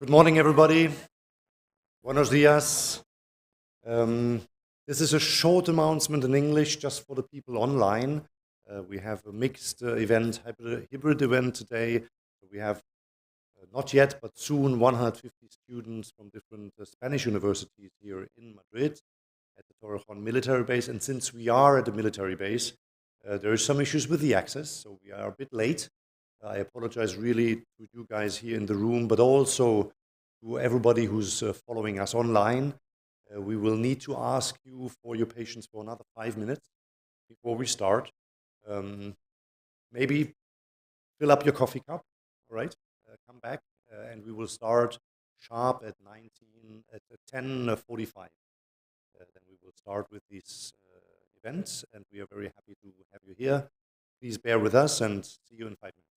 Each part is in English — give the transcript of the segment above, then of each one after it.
Good morning, everybody. Buenos dias. Um, this is a short announcement in English just for the people online. We have a mixed event, hybrid event today. We have not yet, but soon 150 students from different Spanish universities here in Madrid at the Torrejon military base. And since we are at the military base, there are some issues with the access, so we are a bit late. I apologize really to you guys here in the room, but also to everybody who's following us online. We will need to ask you for your patience for another 5 minutes before we start. Maybe fill up your coffee cup, all right? Come back, and we will start sharp at 10:45. Then we will start with these events, and we are very happy to have you here. Please bear with us and see you in 5 minutes.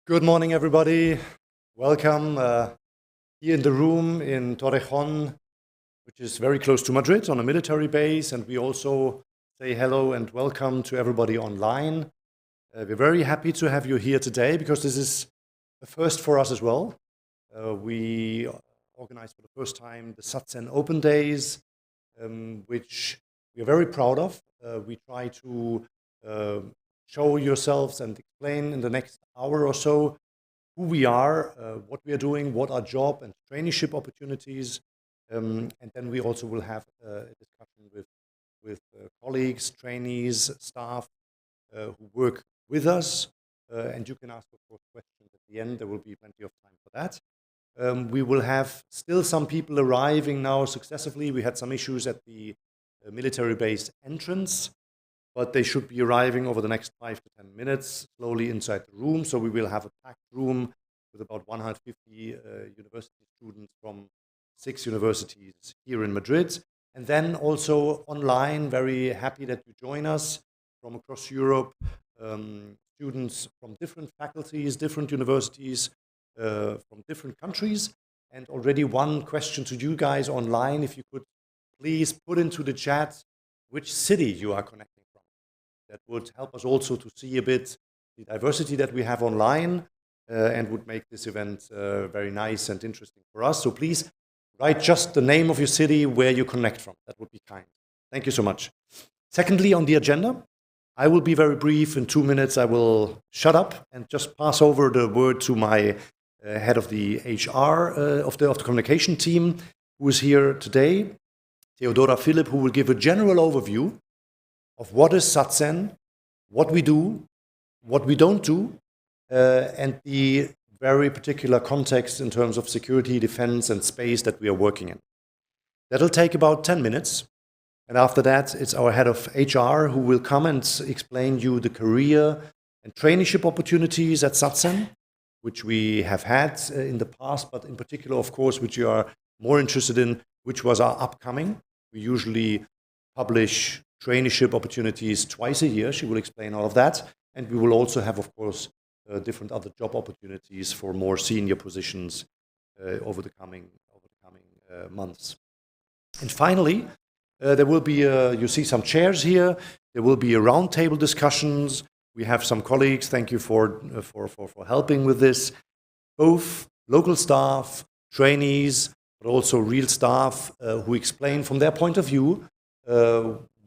Good morning, everybody. Welcome here in the room in Torrejón, which is very close to Madrid on a military base. And we also say hello and welcome to everybody online. We're very happy to have you here today because this is a first for us as well. We organized for the first time the SatCen Open Days, which we are very proud of. We try to show yourselves and explain in the next hour or so who we are, what we are doing, what our job and traineeship opportunities, and then we also will have a discussion with colleagues, trainees, staff who work with us, and you can ask, of course, questions at the end. There will be plenty of time for that. We will have still some people arriving now successively. We had some issues at the military base entrance, but they should be arriving over the next 5 to 10 minutes, slowly inside the room. So we will have a packed room with about 150 university students from 6 universities here in Madrid. And then also online, very happy that you join us from across Europe, students from different faculties, different universities, from different countries. And already one question to you guys online, if you could please put into the chat which city you are connecting. That would help us also to see a bit the diversity that we have online and would make this event very nice and interesting for us. So please write just the name of your city where you connect from. That would be kind. Thank you so much. Secondly, on the agenda, I will be very brief. In 2 minutes, I will shut up and just pass over the word to my head of the HR of the communication team, who is here today, Theodora Philipp, who will give a general overview of what is SatCen, what we do, what we don't do, and the very particular context in terms of security, defense, and space that we are working in. That'll take about 10 minutes. And after that, it's our head of HR who will come and explain you the career and traineeship opportunities at SatCen, which we have had in the past, but in particular, of course, which you are more interested in, which was our upcoming. We usually publish traineeship opportunities twice a year. She will explain all of that. And we will also have, of course, different other job opportunities for more senior positions over the coming months. And finally, there will be, you see some chairs here. There will be a roundtable discussions. We have some colleagues. Thank you for helping with this. Both local staff, trainees, but also real staff who explain from their point of view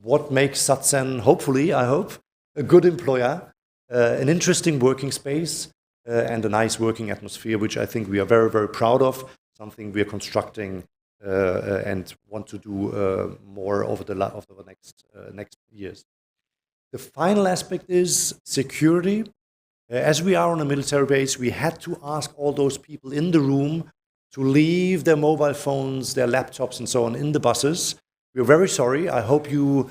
what makes SatCen, hopefully, I hope, a good employer, an interesting working space, and a nice working atmosphere, which I think we are very, very proud of, something we are constructing and want to do more over the next years. The final aspect is security. As we are on a military base, we had to ask all those people in the room to leave their mobile phones, their laptops, and so on in the buses. We're very sorry. I hope you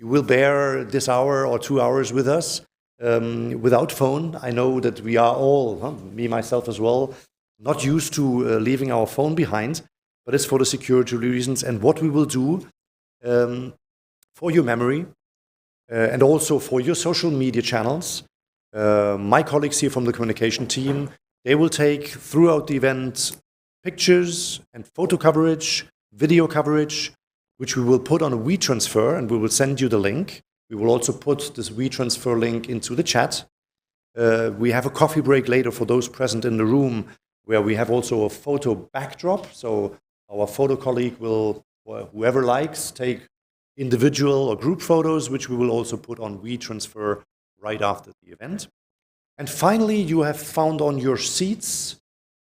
will bear this hour or 2 hours with us without phone. I know that we are all, me, myself as well, not used to leaving our phone behind, but it's for the security reasons. And what we will do for your memory and also for your social media channels, my colleagues here from the communication team, they will take throughout the event pictures and photo coverage, video coverage, which we will put on a WeTransfer, and we will send you the link. We will also put this WeTransfer link into the chat. We have a coffee break later for those present in the room, where we have also a photo backdrop. So our photo colleague will, or whoever likes, take individual or group photos, which we will also put on WeTransfer right after the event. And finally, you have found on your seats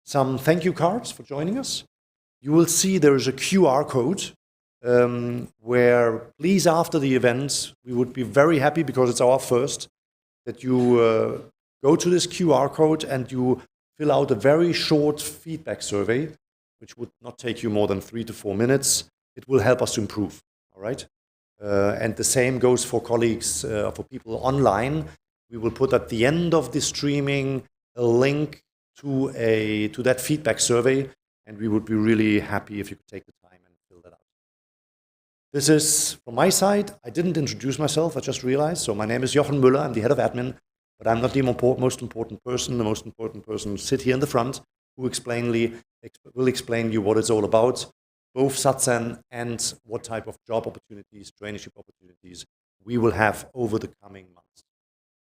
some thank you cards for joining us. You will see there is a QR code where please, after the event, we would be very happy, because it's our first, that you go to this QR code and you fill out a very short feedback survey, which would not take you more than 3 to 4 minutes. It will help us to improve, all right? And the same goes for colleagues, for people online. We will put at the end of the streaming a link to that feedback survey, and we would be really happy if you could take the time and fill that out. This is from my side. I didn't introduce myself, I just realized. So my name is Jochen Müller, I'm the head of admin. But I'm not the most important person. The most important person sit here in the front who will explain you what it's all about, both SatCen and what type of job opportunities, traineeship opportunities we will have over the coming months.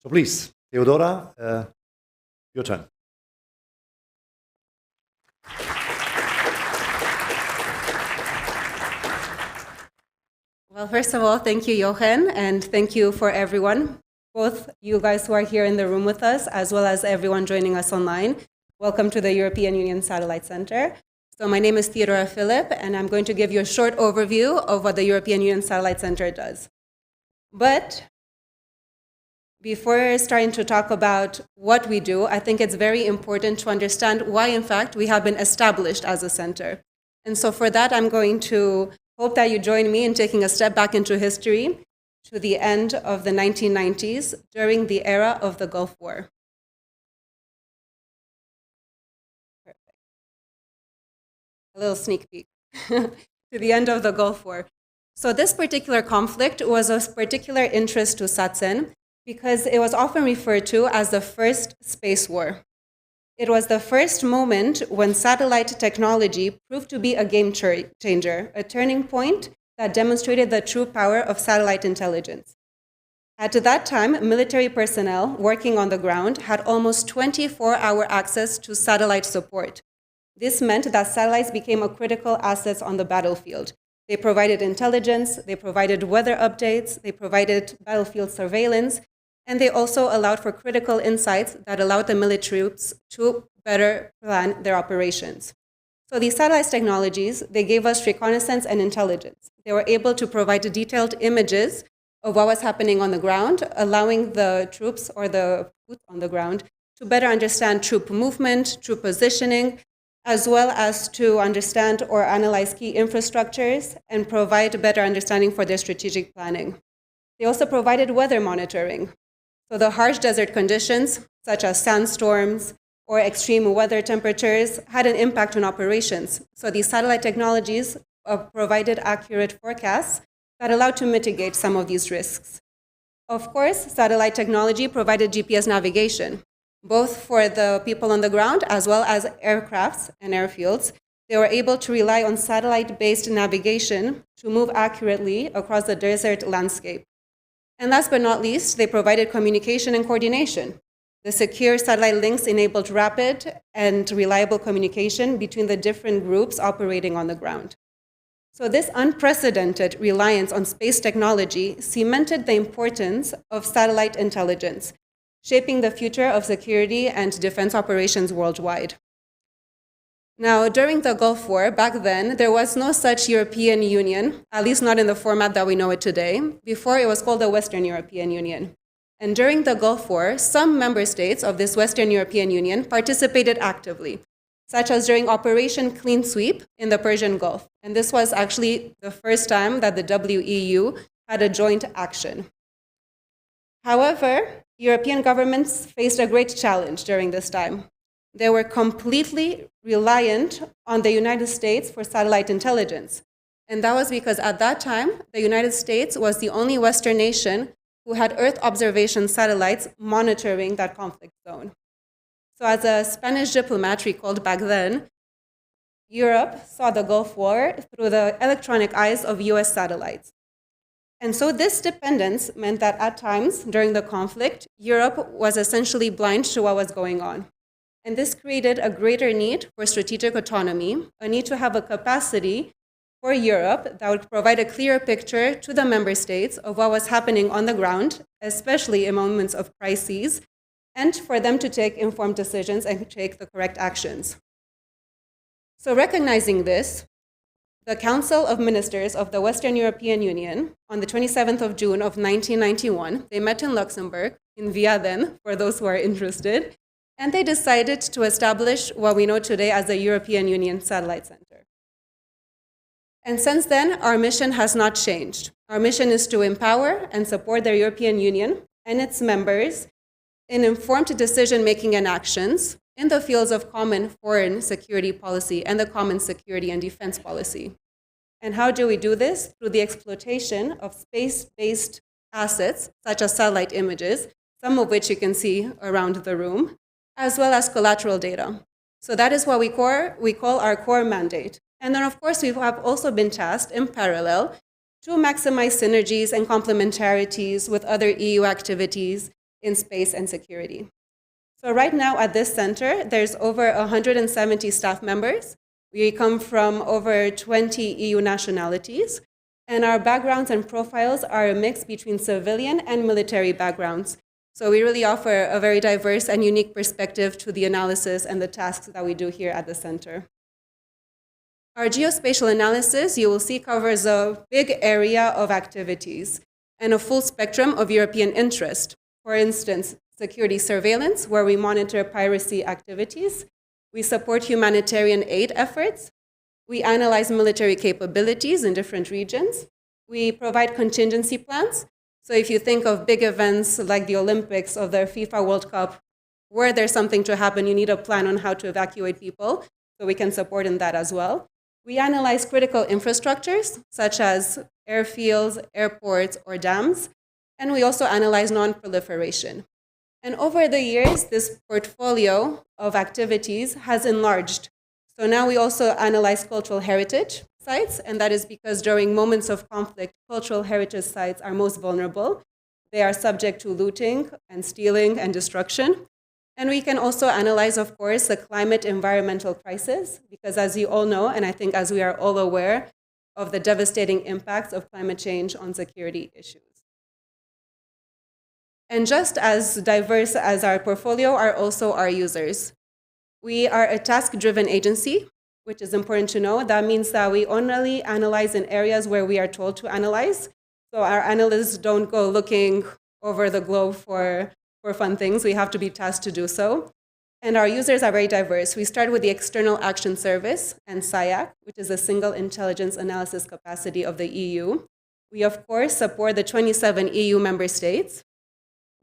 So please, Theodora, your turn. Well, first of all, thank you, Jochen, and thank you for everyone, both you guys who are here in the room with us, as well as everyone joining us online. Welcome to the European Union Satellite Center. So my name is Theodora Philipp, and I'm going to give you a short overview of what the European Union Satellite Center does. But before starting to talk about what we do, I think it's very important to understand why, in fact, we have been established as a center. And so for that, I'm going to hope that you join me in taking a step back into history to the end of the 1990s during the era of the Gulf War. Perfect. A little sneak peek to the end of the Gulf War. So this particular conflict was of particular interest to SatCen because it was often referred to as the first space war. It was the first moment when satellite technology proved to be a game changer, a turning point that demonstrated the true power of satellite intelligence. At that time, military personnel working on the ground had almost 24-hour access to satellite support. This meant that satellites became a critical asset on the battlefield. They provided intelligence, they provided weather updates, they provided battlefield surveillance, and they also allowed for critical insights that allowed the military troops to better plan their operations. So these satellite technologies, they gave us reconnaissance and intelligence. They were able to provide detailed images of what was happening on the ground, allowing the troops or the boots on the ground to better understand troop movement, troop positioning, as well as to understand or analyze key infrastructures and provide better understanding for their strategic planning. They also provided weather monitoring. So the harsh desert conditions, such as sandstorms or extreme weather temperatures, had an impact on operations. So these satellite technologies provided accurate forecasts that allowed to mitigate some of these risks. Of course, satellite technology provided GPS navigation, both for the people on the ground as well as aircrafts and airfields. They were able to rely on satellite-based navigation to move accurately across the desert landscape. And last but not least, they provided communication and coordination. The secure satellite links enabled rapid and reliable communication between the different groups operating on the ground. So this unprecedented reliance on space technology cemented the importance of satellite intelligence, shaping the future of security and defense operations worldwide. Now, during the Gulf War, back then, there was no such European Union, at least not in the format that we know it today. Before, it was called the Western European Union. And during the Gulf War, some member states of this Western European Union participated actively, such as during Operation Clean Sweep in the Persian Gulf. And this was actually the first time that the WEU had a joint action. However, European governments faced a great challenge during this time. They were completely reliant on the United States for satellite intelligence. And that was because at that time, the United States was the only Western nation who had Earth observation satellites monitoring that conflict zone. So as a Spanish diplomat recalled back then, Europe saw the Gulf War through the electronic eyes of US satellites. And so this dependence meant that at times during the conflict, Europe was essentially blind to what was going on. And this created a greater need for strategic autonomy, a need to have a capacity for Europe that would provide a clearer picture to the member states of what was happening on the ground, especially in moments of crises, and for them to take informed decisions and take the correct actions. So recognizing this, the Council of Ministers of the Western European Union, on the 27th of June of 1991, they met in Luxembourg, in Viaden, for those who are interested, and they decided to establish what we know today as the European Union Satellite Center. And since then, our mission has not changed. Our mission is to empower and support the European Union and its members in informed decision-making and actions in the fields of common foreign security policy and the common security and defense policy. And how do we do this? Through the exploitation of space-based assets, such as satellite images, some of which you can see around the room, as well as collateral data. So that is what we call our core mandate. And then, of course, we have also been tasked in parallel to maximize synergies and complementarities with other EU activities in space and security. So right now at this center, there's over 170 staff members. We come from over 20 EU nationalities, and our backgrounds and profiles are a mix between civilian and military backgrounds. So we really offer a very diverse and unique perspective to the analysis and the tasks that we do here at the center. Our geospatial analysis, you will see, covers a big area of activities and a full spectrum of European interest. For instance, security surveillance, where we monitor piracy activities. We support humanitarian aid efforts. We analyze military capabilities in different regions. We provide contingency plans. So if you think of big events like the Olympics or the FIFA World Cup, where there's something to happen, you need a plan on how to evacuate people, so we can support in that as well. We analyze critical infrastructures, such as airfields, airports, or dams, and we also analyze non-proliferation. And over the years, this portfolio of activities has enlarged. So now we also analyze cultural heritage sites, and that is because during moments of conflict, cultural heritage sites are most vulnerable. They are subject to looting and stealing and destruction. And we can also analyze, of course, the climate environmental crisis, because as you all know, and I think as we are all aware, of the devastating impacts of climate change on security issues. And just as diverse as our portfolio are also our users. We are a task-driven agency, which is important to know. That means that we only analyze in areas where we are told to analyze. So our analysts don't go looking over the globe for fun things. We have to be tasked to do so. And our users are very diverse. We start with the External Action Service and SIAC, which is a single intelligence analysis capacity of the EU. We, of course, support the 27 EU member states.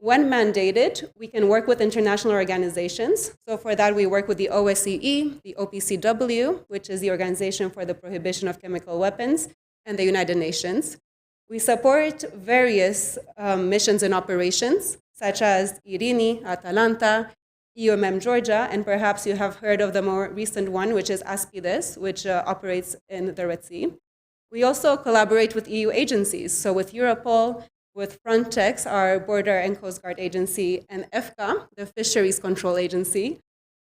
When mandated, we can work with international organizations. So for that, we work with the OSCE, the OPCW, which is the Organization for the Prohibition of Chemical Weapons, and the United Nations. We support various missions and operations, such as IRINI, Atalanta, EUMM Georgia, and perhaps you have heard of the more recent one, which is ASPIDES, which operates in the Red Sea. We also collaborate with EU agencies, so with Europol, with Frontex, our Border and Coast Guard agency, and EFCA, the Fisheries Control Agency.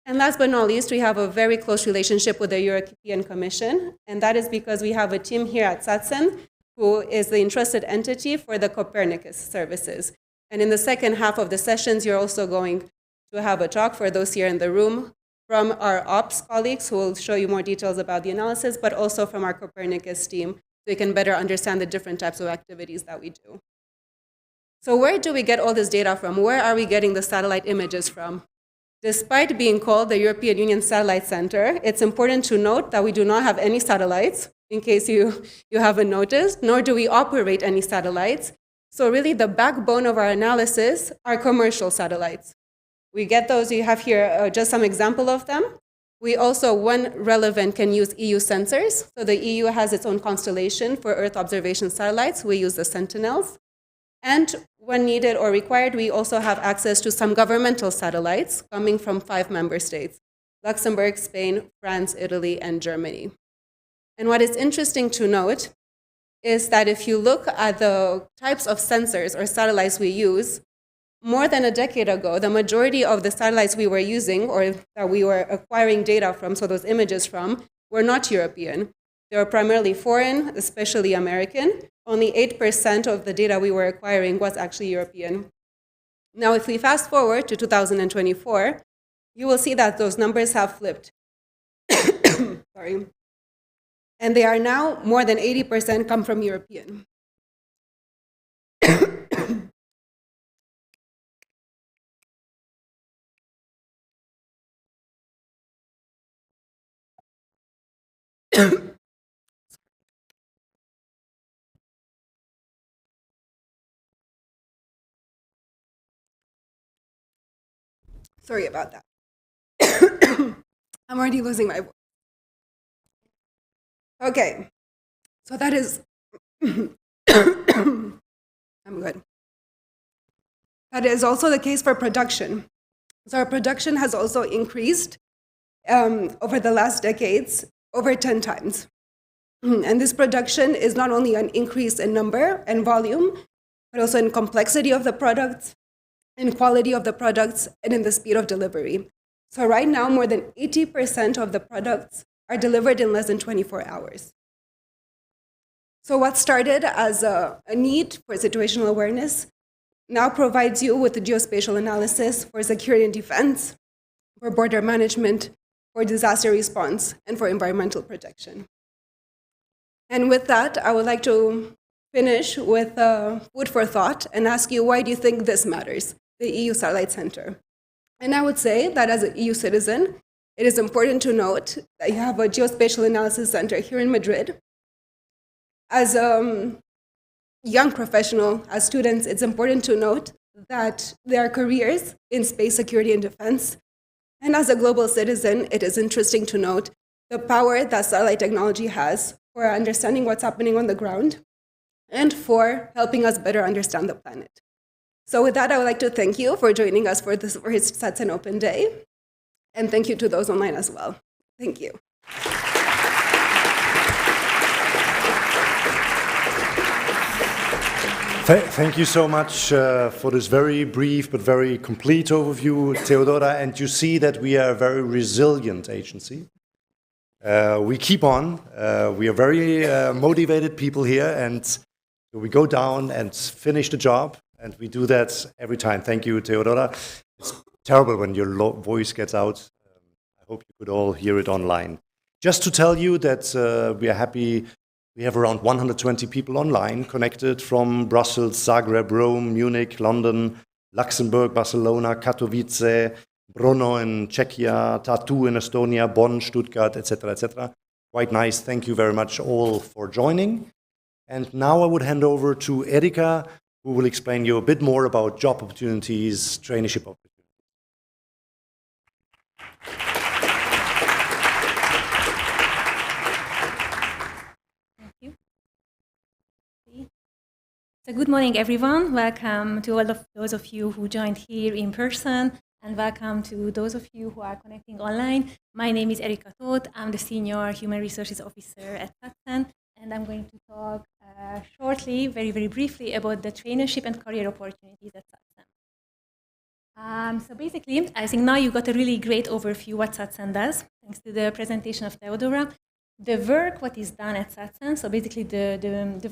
And last but not least, we have a very close relationship with the European Commission, and that is because we have a team here at SatCen who is the entrusted entity for the Copernicus services. And in the second half of the sessions, you're also going to have a talk for those here in the room from our ops colleagues who will show you more details about the analysis, but also from our Copernicus team, so you can better understand the different types of activities that we do. So where do we get all this data from? Where are we getting the satellite images from? Despite being called the European Union Satellite Center, it's important to note that we do not have any satellites, in case you haven't noticed, nor do we operate any satellites. So really the backbone of our analysis are commercial satellites. We get those, you have here just some example of them. We also, when relevant, can use EU sensors. So the EU has its own constellation for Earth observation satellites. We use the Sentinels. And when needed or required, we also have access to some governmental satellites coming from 5 member states: Luxembourg, Spain, France, Italy, and Germany. And what is interesting to note is that if you look at the types of sensors or satellites we use, more than a decade ago, the majority of the satellites we were using or that we were acquiring data from, so those images from, were not European. They were primarily foreign, especially American. Only 8% of the data we were acquiring was actually European. Now, if we fast forward to 2024, you will see that those numbers have flipped. Sorry. And they are now more than 80% come from European. Sorry about that. I'm already losing my voice. Okay, so that is, I'm good. That is also the case for production. So our production has also increased over the last decades, over 10 times. And this production is not only an increase in number and volume, but also in complexity of the products, in quality of the products, and in the speed of delivery. So right now, more than 80% of the products are delivered in less than 24 hours. So what started as a need for situational awareness now provides you with the geospatial analysis for security and defense, for border management, for disaster response, and for environmental protection. And with that, I would like to finish with food for thought and ask you, why do you think this matters, the EU Satellite Center? And I would say that as an EU citizen, it is important to note that you have a geospatial analysis center here in Madrid. As a young professional, as students, it's important to note that there are careers in space security and defense. And as a global citizen, it is interesting to note the power that satellite technology has for understanding what's happening on the ground and for helping us better understand the planet. So with that, I would like to thank you for joining us for his SatCen Open Day. And thank you to those online as well. Thank you. Thank you so much for this very brief but very complete overview, Theodora. And you see that we are a very resilient agency. We keep on. We are very motivated people here, and we go down and finish the job, and we do that every time. Thank you, Theodora. It's terrible when your voice gets out. I hope you could all hear it online. Just to tell you that we are happy. We have around 120 people online connected from Brussels, Zagreb, Rome, Munich, London, Luxembourg, Barcelona, Katowice, Brno in Czechia, Tartu in Estonia, Bonn, Stuttgart, etc., etc. Quite nice. Thank you very much all for joining. And now I would hand over to Erika, who will explain you a bit more about job opportunities, traineeship opportunities. So good morning, everyone. Welcome to all of those of you who joined here in person, and welcome to those of you who are connecting online. My name is Erika Toth. I'm the Senior Human Resources Officer at SatCen, and I'm going to talk shortly, very, very briefly, about the traineeship and career opportunities at SatCen. So basically, I think now you got a really great overview what SatCen does, thanks to the presentation of Theodora. The work, what is done at SatCen, so basically the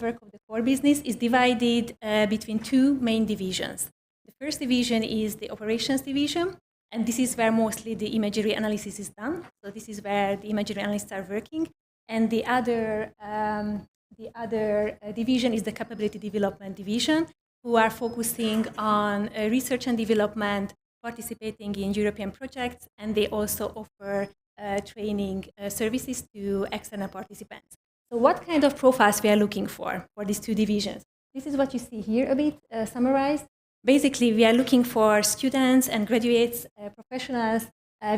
work of the core business is divided between two main divisions. The first division is the operations division, and this is where mostly the imagery analysis is done. So this is where the imagery analysts are working. And the other division is the capability development division, who are focusing on research and development, participating in European projects, and they also offer training services to external participants. So what kind of profiles we are looking for these two divisions? This is what you see here a bit summarized. Basically, we are looking for students and graduates, professionals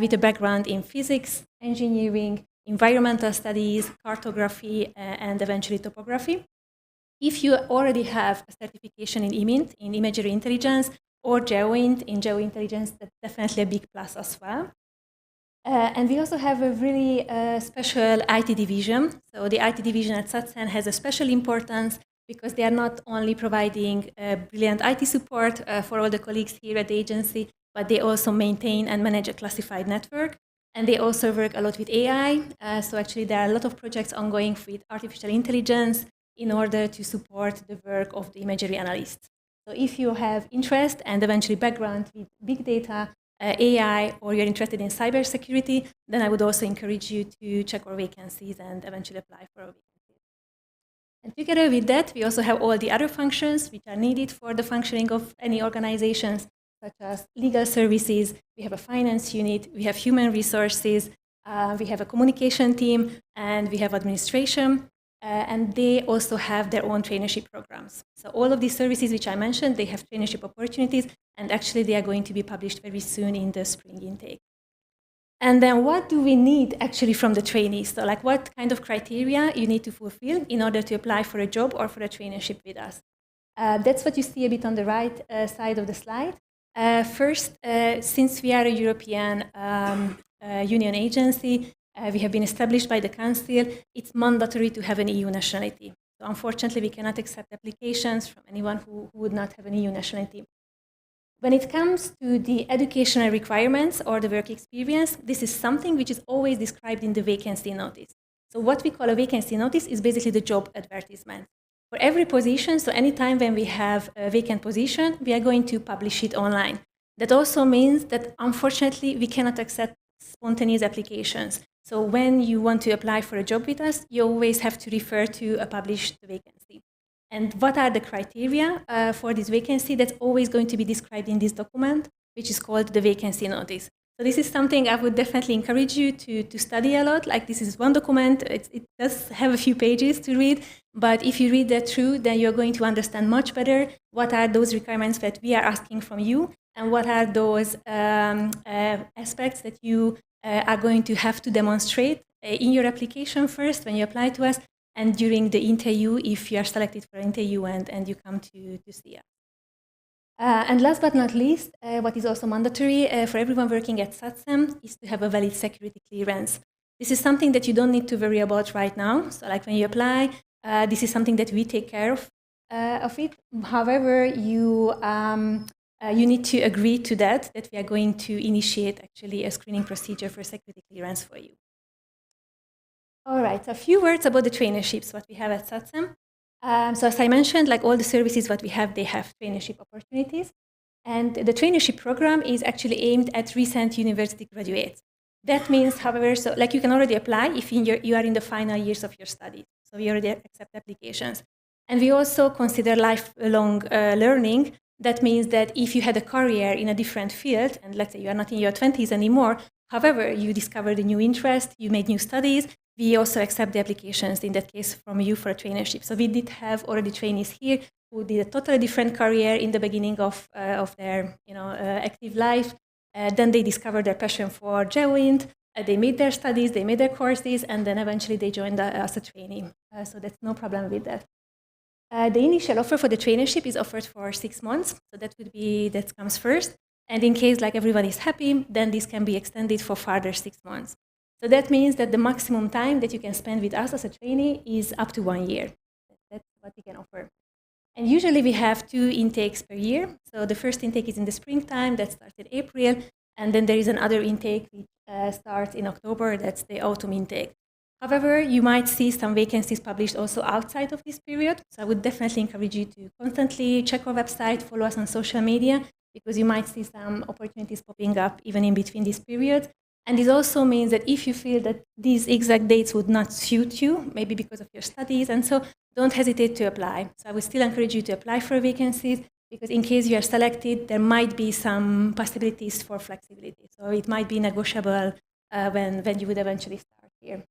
with a background in physics, engineering, environmental studies, cartography, and eventually topography. If you already have a certification in IMINT, in imagery intelligence, or GeoInt in geointelligence, that's definitely a big plus as well. And we also have a really special IT division. So the IT division at SatCen has a special importance because they are not only providing brilliant IT support for all the colleagues here at the agency, but they also maintain and manage a classified network. And they also work a lot with AI. So actually there are a lot of projects ongoing with artificial intelligence in order to support the work of the imagery analysts. So if you have interest and eventually background with big data, AI, or you're interested in cybersecurity, then I would also encourage you to check our vacancies and eventually apply for our vacancies. And together with that, we also have all the other functions which are needed for the functioning of any organizations, such as legal services, we have a finance unit, we have human resources, we have a communication team, and we have administration. And they also have their own traineeship programs. So all of these services which I mentioned, they have traineeship opportunities, and actually they are going to be published very soon in the spring intake. And then what do we need actually from the trainees? So like what kind of criteria you need to fulfill in order to apply for a job or for a traineeship with us? That's what you see a bit on the right side of the slide. First, since we are a European Union agency, we have been established by the Council, it's mandatory to have an EU nationality. So unfortunately, we cannot accept applications from anyone who would not have an EU nationality. When it comes to the educational requirements or the work experience, this is something which is always described in the vacancy notice. So what we call a vacancy notice is basically the job advertisement. For every position, so anytime when we have a vacant position, we are going to publish it online. That also means that, unfortunately, we cannot accept spontaneous applications. So when you want to apply for a job with us, you always have to refer to a published vacancy. And what are the criteria for this vacancy? That's always going to be described in this document, which is called the vacancy notice. So this is something I would definitely encourage you to study a lot. Like, this is one document. It does have a few pages to read, but if you read that through, then you're going to understand much better what are those requirements that we are asking from you, and what are those aspects that you are going to have to demonstrate in your application first when you apply to us, and during the interview, if you are selected for an interview and you come to see us. And last but not least, what is also mandatory for everyone working at SatCen is to have a valid security clearance. This is something that you don't need to worry about right now. So like when you apply, this is something that we take care of it. However, you need to agree to that we are going to initiate actually a screening procedure for security clearance for you. All right, so a few words about the traineeships, what we have at SatCen. So as I mentioned, like all the services what we have, they have traineeship opportunities. And the traineeship program is actually aimed at recent university graduates. That means, however, so like you can already apply if you are in the final years of your studies. So we already accept applications. And we also consider lifelong learning. That means that if you had a career in a different field, and let's say you are not in your 20s anymore, however, you discovered a new interest, you made new studies, we also accept the applications, in that case, from you for a traineeship. So we did have already trainees here who did a totally different career in the beginning of their active life. Then they discovered their passion for GeoInt. They made their studies, they made their courses, and then eventually they joined as a trainee. So that's no problem with that. The initial offer for the traineeship is offered for 6 months. So that comes first. And in case like everyone is happy, then this can be extended for further 6 months. So that means that the maximum time that you can spend with us as a trainee is up to 1 year. That's what we can offer. And usually we have 2 intakes per year. So the first intake is in the springtime, that starts in April. And then there is another intake which starts in October, that's the autumn intake. However, you might see some vacancies published also outside of this period. So I would definitely encourage you to constantly check our website, follow us on social media, because you might see some opportunities popping up even in between these periods. And this also means that if you feel that these exact dates would not suit you, maybe because of your studies, and so don't hesitate to apply. So I would still encourage you to apply for vacancies, because in case you are selected, there might be some possibilities for flexibility. So it might be negotiable when you would eventually start here.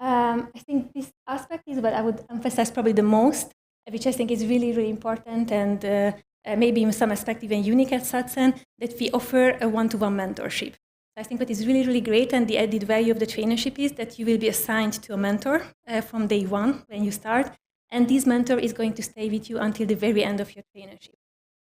I think this aspect is what I would emphasize probably the most, which I think is really, really important, and maybe in some aspect even unique at SatCen, that we offer a one-to-one mentorship. I think what is really, really great, and the added value of the traineeship, is that you will be assigned to a mentor from day one when you start, and this mentor is going to stay with you until the very end of your traineeship.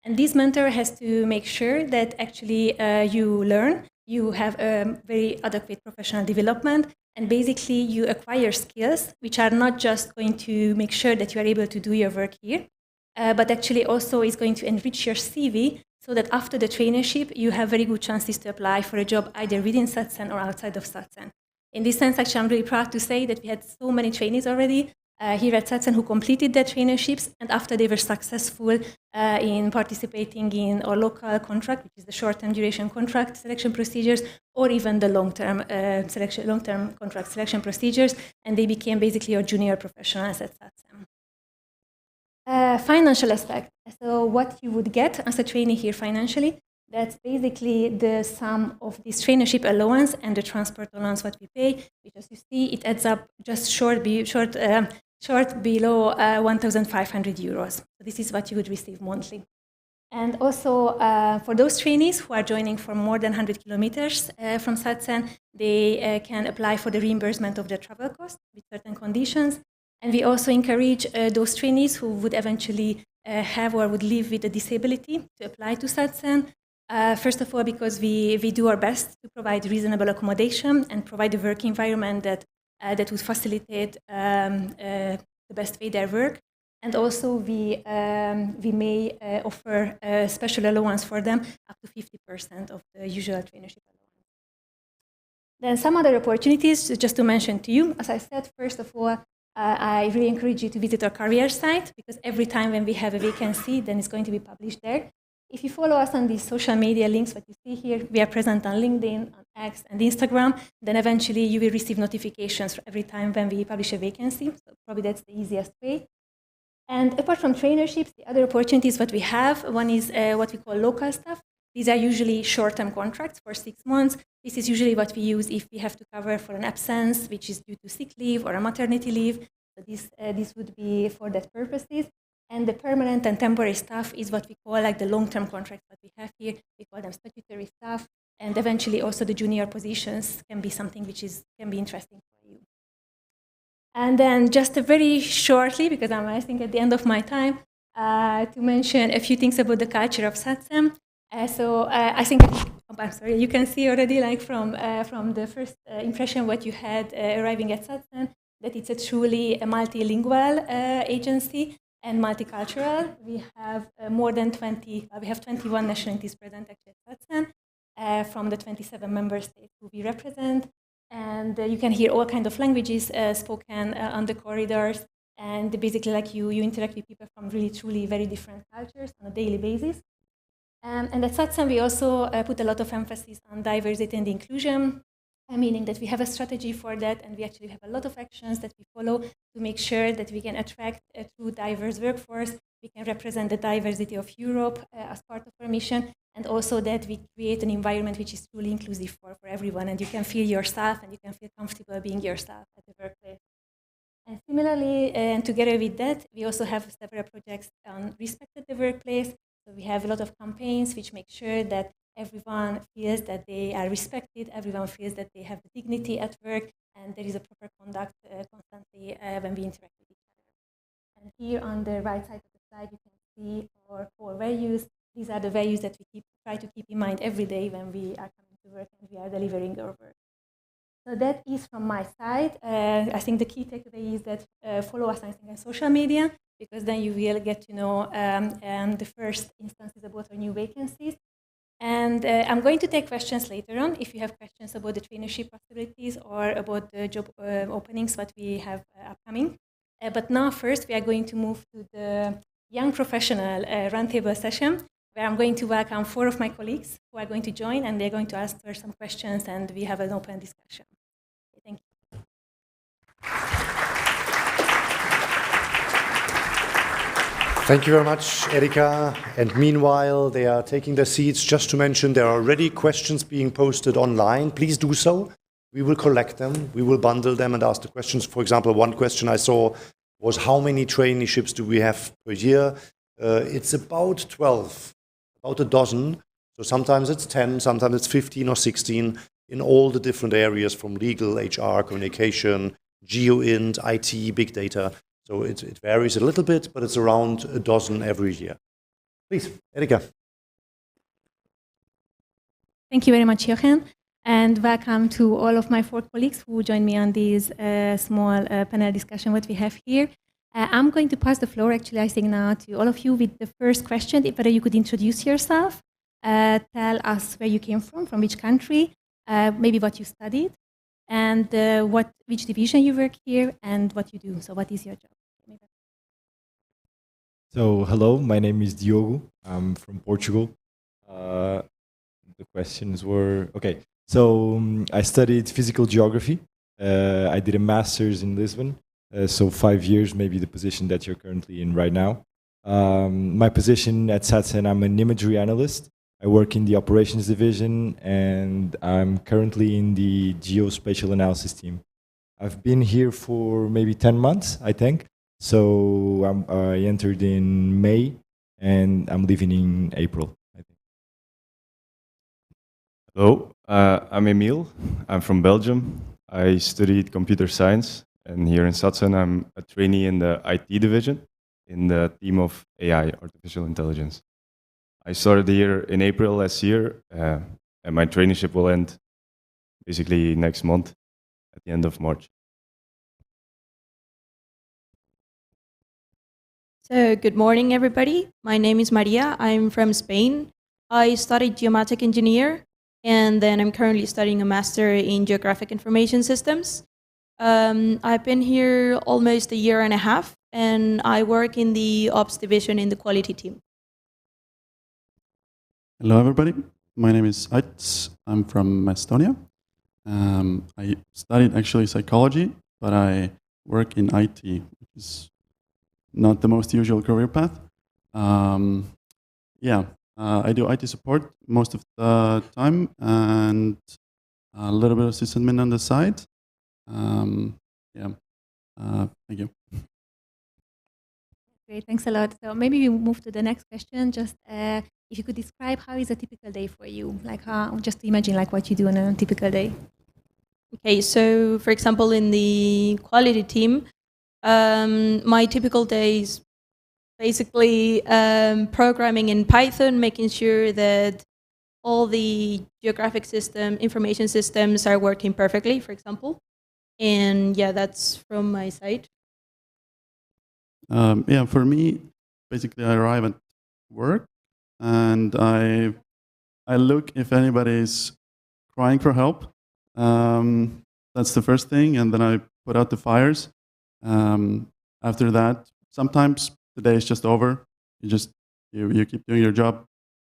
And this mentor has to make sure that actually you learn, you have a very adequate professional development, and basically you acquire skills which are not just going to make sure that you are able to do your work here, but actually also is going to enrich your CV, so that after the traineeship, you have very good chances to apply for a job either within SatCen or outside of SatCen. In this sense, actually, I'm really proud to say that we had so many trainees already here at SatCen who completed their traineeships, and after they were successful in participating in our local contract, which is the short-term duration contract selection procedures, or even the long-term contract selection procedures, and they became basically our junior professionals at SatCen. Financial aspect. So what you would get as a trainee here financially, that's basically the sum of this traineeship allowance and the transport allowance what we pay, which, as you see, it adds up just short below 1,500 euros. So this is what you would receive monthly. And also for those trainees who are joining for more than 100 kilometers from SatCen, they can apply for the reimbursement of their travel costs with certain conditions. And we also encourage those trainees who would eventually have or would live with a disability to apply to SatCen. First of all, because we do our best to provide reasonable accommodation and provide a work environment that would facilitate the best way their work. And also, we may offer a special allowance for them up to 50% of the usual traineeship allowance. Then some other opportunities, just to mention to you. As I said, first of all, I really encourage you to visit our career site, because every time when we have a vacancy, then it's going to be published there. If you follow us on these social media links, what you see here, we are present on LinkedIn, on X, and Instagram. Then eventually you will receive notifications every time when we publish a vacancy. So probably that's the easiest way. And apart from traineeships, the other opportunities what we have, one is what we call local staff. These are usually short-term contracts for 6 months. This is usually what we use if we have to cover for an absence, which is due to sick leave or a maternity leave. So this would be for that purposes. And the permanent and temporary staff is what we call like the long-term contracts that we have here. We call them statutory staff. And eventually also the junior positions can be something which can be interesting for you. And then just very shortly, because I'm I think at the end of my time, to mention a few things about the culture of SatCen. I think, I'm sorry, you can see already like from the first impression what you had arriving at SatCen, that it's a truly multilingual agency and multicultural. We have more than 20, we have 21 nationalities present actually at SatCen from the 27 member states who we represent. And you can hear all kinds of languages spoken on the corridors. And basically like you interact with people from really truly very different cultures on a daily basis. And at SatCen, we also put a lot of emphasis on diversity and inclusion, meaning that we have a strategy for that, and we actually have a lot of actions that we follow to make sure that we can attract a true diverse workforce, we can represent the diversity of Europe as part of our mission, and also that we create an environment which is truly inclusive for everyone, and you can feel yourself and you can feel comfortable being yourself at the workplace. And similarly, and together with that, we also have several projects on respect at the workplace. So we have a lot of campaigns which make sure that everyone feels that they are respected, everyone feels that they have the dignity at work, and there is a proper conduct constantly when we interact with each other. And here on the right side of the slide, you can see our core values. These are the values that we try to keep in mind every day when we are coming to work and we are delivering our work. So that is from my side. I think the key takeaway is that follow us on social media, because then you will get to know the first instances about our new vacancies. And I'm going to take questions later on if you have questions about the traineeship possibilities or about the job openings that we have upcoming. But now first we are going to move to the young professional roundtable session, where I'm going to welcome 4 of my colleagues who are going to join, and they're going to answer some questions, and we have an open discussion. Thank you. Thank you very much, Erika. And meanwhile, they are taking their seats. Just to mention, there are already questions being posted online. Please do so. We will collect them. We will bundle them and ask the questions. For example, one question I saw was, how many traineeships do we have per year? It's about 12, about a dozen. So sometimes it's 10, sometimes it's 15 or 16 in all the different areas, from legal, HR, communication, geo-int, IT, big data. So it varies a little bit, but it's around a dozen every year. Please, Erika. Thank you very much, Jochen. And welcome to all of my 4 colleagues who join me on this small panel discussion what we have here. I'm going to pass the floor, actually, I think now to all of you with the first question, whether you could introduce yourself, tell us where you came from which country, maybe what you studied, and which division you work here, and what you do. So what is your job? So, hello, my name is Diogo. I'm from Portugal. The questions were, okay. So, I studied physical geography. I did a master's in Lisbon. So 5 years, maybe the position that you're currently in right now. My position at SatCen, I'm an imagery analyst. I work in the operations division, and I'm currently in the geospatial analysis team. I've been here for maybe 10 months, I think. So I entered in May, and I'm leaving in April, I think. Hello, I'm Emile. I'm from Belgium. I studied computer science, and here in SatCen, I'm a trainee in the IT division. in the team of AI, artificial intelligence. I started here in April last year, and my traineeship will end basically next month at the end of March. So, good morning, everybody. My name is Maria. I'm from Spain. I studied geomatic engineer, and then I'm currently studying a master in geographic information systems. I've been here almost a year and a half, and I work in the ops division in the quality team. Hello, everybody. My name is Ait. I'm from Estonia. I studied actually psychology, but I work in IT, which is not the most usual career path. I do IT support most of the time and a little bit of sysadmin on the side. Thank you. Great, thanks a lot. So maybe we move to the next question. Just if you could describe how is a typical day for you, like just to imagine like what you do on a typical day. Okay, so for example, in the quality team, my typical day is basically programming in Python, making sure that all the geographic system, information systems are working perfectly, for example. And yeah, that's from my side. For me, basically, I arrive at work and I look if anybody's crying for help. That's the first thing, and then I put out the fires. After that, sometimes the day is just over. You keep doing your job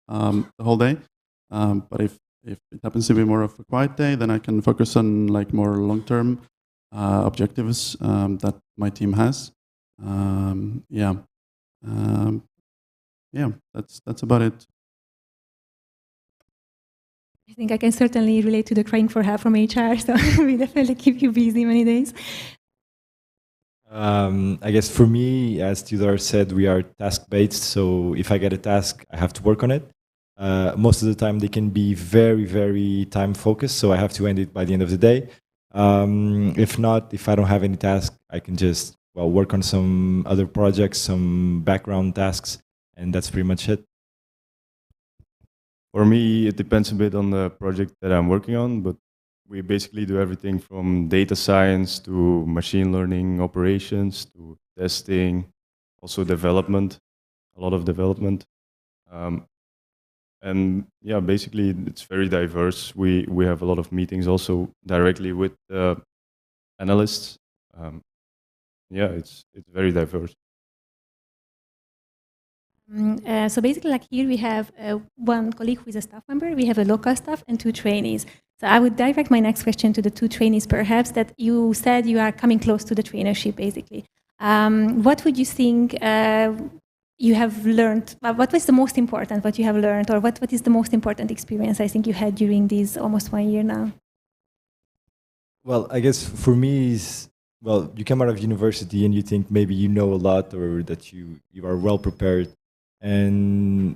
the whole day. But if it happens to be more of a quiet day, then I can focus on like more long-term objectives that my team has. That's about it. I think I can certainly relate to the crying for help from HR, so we definitely keep you busy many days. I guess for me, as Tudor said, we are task-based. So if I get a task, I have to work on it. Most of the time, they can be very, very time-focused. So I have to end it by the end of the day. If not, if I don't have any task, I can just work on some other projects, some background tasks, and that's pretty much it. For me, it depends a bit on the project that I'm working on, but we basically do everything from data science to machine learning operations to testing, also development, a lot of development. And yeah, basically it's very diverse. We have a lot of meetings also directly with analysts. It's very diverse. So basically, like here we have one colleague who is a staff member, we have a local staff and 2 trainees. So I would direct my next question to the 2 trainees, perhaps, that you said you are coming close to the traineeship, basically. What would you think you have learned? What was the most important, what you have learned, or what is the most important experience I think you had during these almost 1 year now? Well, I guess for me is, you come out of university and you think maybe you know a lot or that you are well prepared. And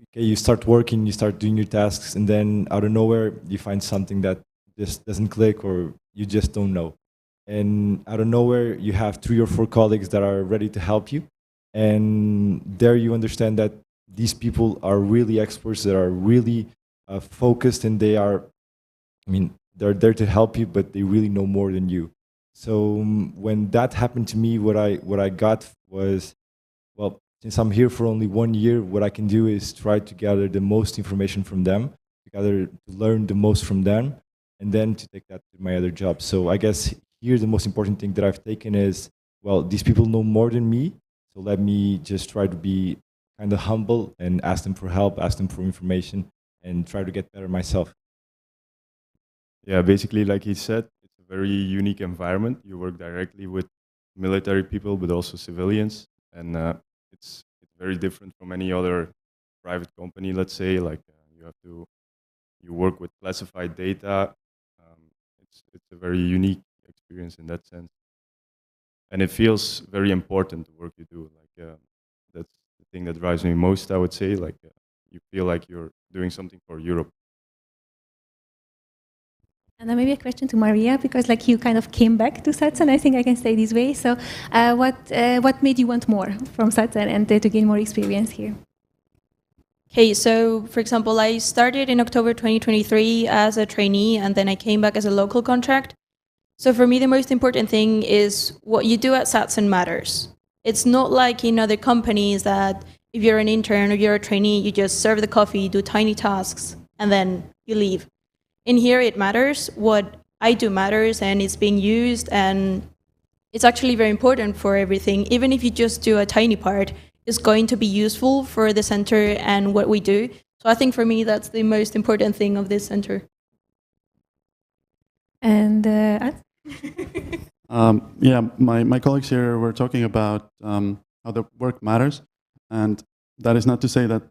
okay, you start working, you start doing your tasks, and then out of nowhere, you find something that just doesn't click or you just don't know. And out of nowhere, you have 3 or 4 colleagues that are ready to help you. And there you understand that these people are really experts, that are really focused, and they're there to help you, but they really know more than you. So when that happened to me, what I got was, since I'm here for only 1 year, what I can do is try to gather the most information from them, to learn the most from them, and then to take that to my other job. So I guess here the most important thing that I've taken is, these people know more than me, so let me just try to be kind of humble and ask them for help, ask them for information, and try to get better myself. Yeah, basically, like he said, it's a very unique environment. You work directly with military people, but also civilians, and it's very different from any other private company. Let's say, like you work with classified data. It's a very unique experience in that sense, and it feels very important, the work you do. Like that's the thing that drives me most, I would say. Like you feel like you're doing something for Europe. And then maybe a question to Maria, because like you kind of came back to SatCen, I think I can say this way. So what made you want more from SatCen and to gain more experience here? Okay, so for example, I started in October 2023 as a trainee, and then I came back as a local contract. So for me, the most important thing is what you do at SatCen matters. It's not like in other companies that if you're an intern or you're a trainee, you just serve the coffee, do tiny tasks, and then you leave. In here, it matters. What I do matters, and it's being used, and it's actually very important for everything. Even if you just do a tiny part, it's going to be useful for the center and what we do. So I think for me, that's the most important thing of this center. And yeah, my colleagues here were talking about how the work matters, and that is not to say that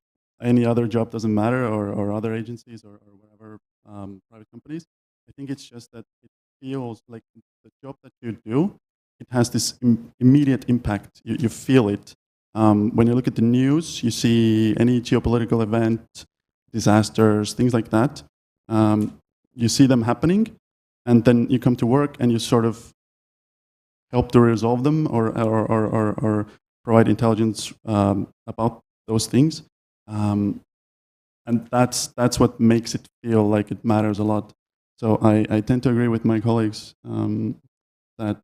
any other job doesn't matter, or other agencies or whatever private companies. I think it's just that it feels like the job that you do, it has this immediate impact. You feel it. When you look at the news, you see any geopolitical event, disasters, things like that. You see them happening, and then you come to work and you sort of help to resolve them or provide intelligence about those things. And that's what makes it feel like it matters a lot. So I tend to agree with my colleagues that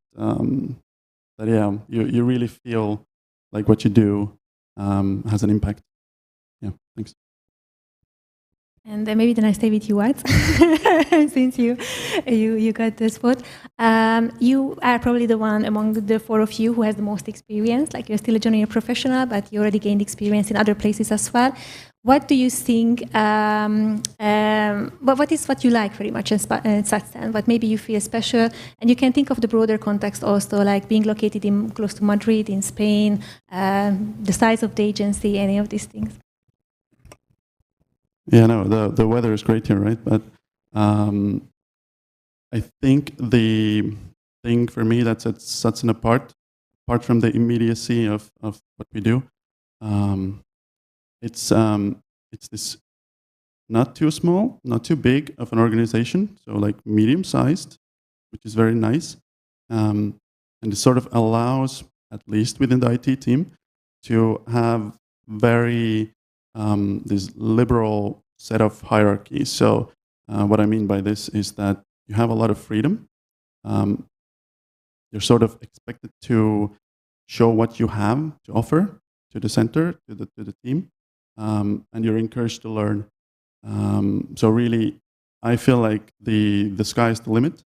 yeah, you really feel like what you do has an impact. Yeah, thanks. And maybe then I stay with you, Wat, since you got the spot. You are probably the one among the four of you who has the most experience. Like you're still a junior professional, but you already gained experience in other places as well. What do you think? What is what you like very much in SatCen? But maybe you feel special, and you can think of the broader context also, like being located close to Madrid in Spain, the size of the agency, any of these things. Yeah, no, the weather is great here, right? But I think the thing for me that sets SatCen apart from the immediacy of what we do, it's this not too small, not too big of an organization, so like medium-sized, which is very nice, and it sort of allows, at least within the IT team, to have very this liberal set of hierarchies. So what I mean by this is that you have a lot of freedom. You're sort of expected to show what you have to offer to the center, to the team, and you're encouraged to learn. So really, I feel like the sky is the limit.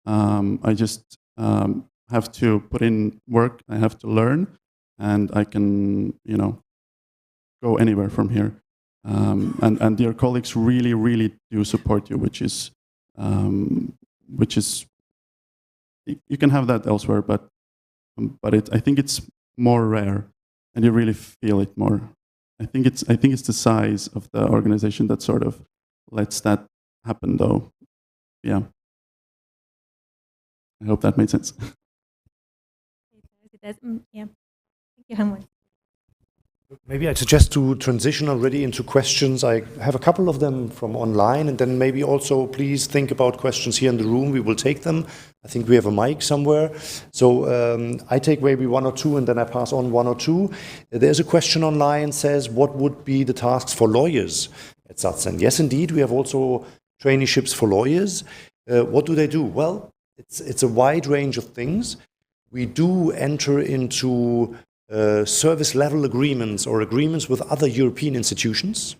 I just have to put in work. I have to learn, and I can, go anywhere from here. And your colleagues really do support you, which is you can have that elsewhere, but I think it's more rare, and you really feel it more. I think it's the size of the organization that sort of lets that happen, though. Yeah. I hope that made sense. Yeah. Thank you, Hamad. Maybe I suggest to transition already into questions. I have a couple of them from online, and then maybe also please think about questions here in the room. We will take them. I think we have a mic somewhere. So I take maybe one or two, and then I pass on one or two. There's a question online, says, what would be the tasks for lawyers at SatCen? Yes, indeed, we have also traineeships for lawyers. What do they do? Well, it's a wide range of things. We do enter into service level agreements or agreements with other European institutions.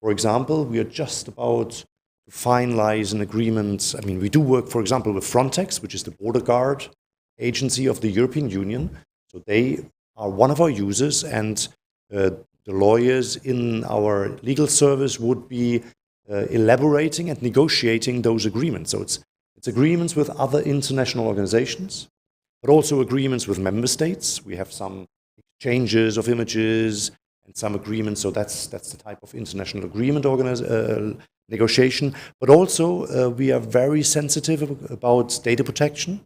For example, we are just about to finalize an agreement. I mean, we do work, for example, with Frontex, which is the border guard agency of the European Union. So they are one of our users, and the lawyers in our legal service would be elaborating and negotiating those agreements. So it's agreements with other international organizations, but also agreements with member states. We have some exchanges of images and some agreements, so that's the type of international agreement negotiation. But also we are very sensitive about data protection.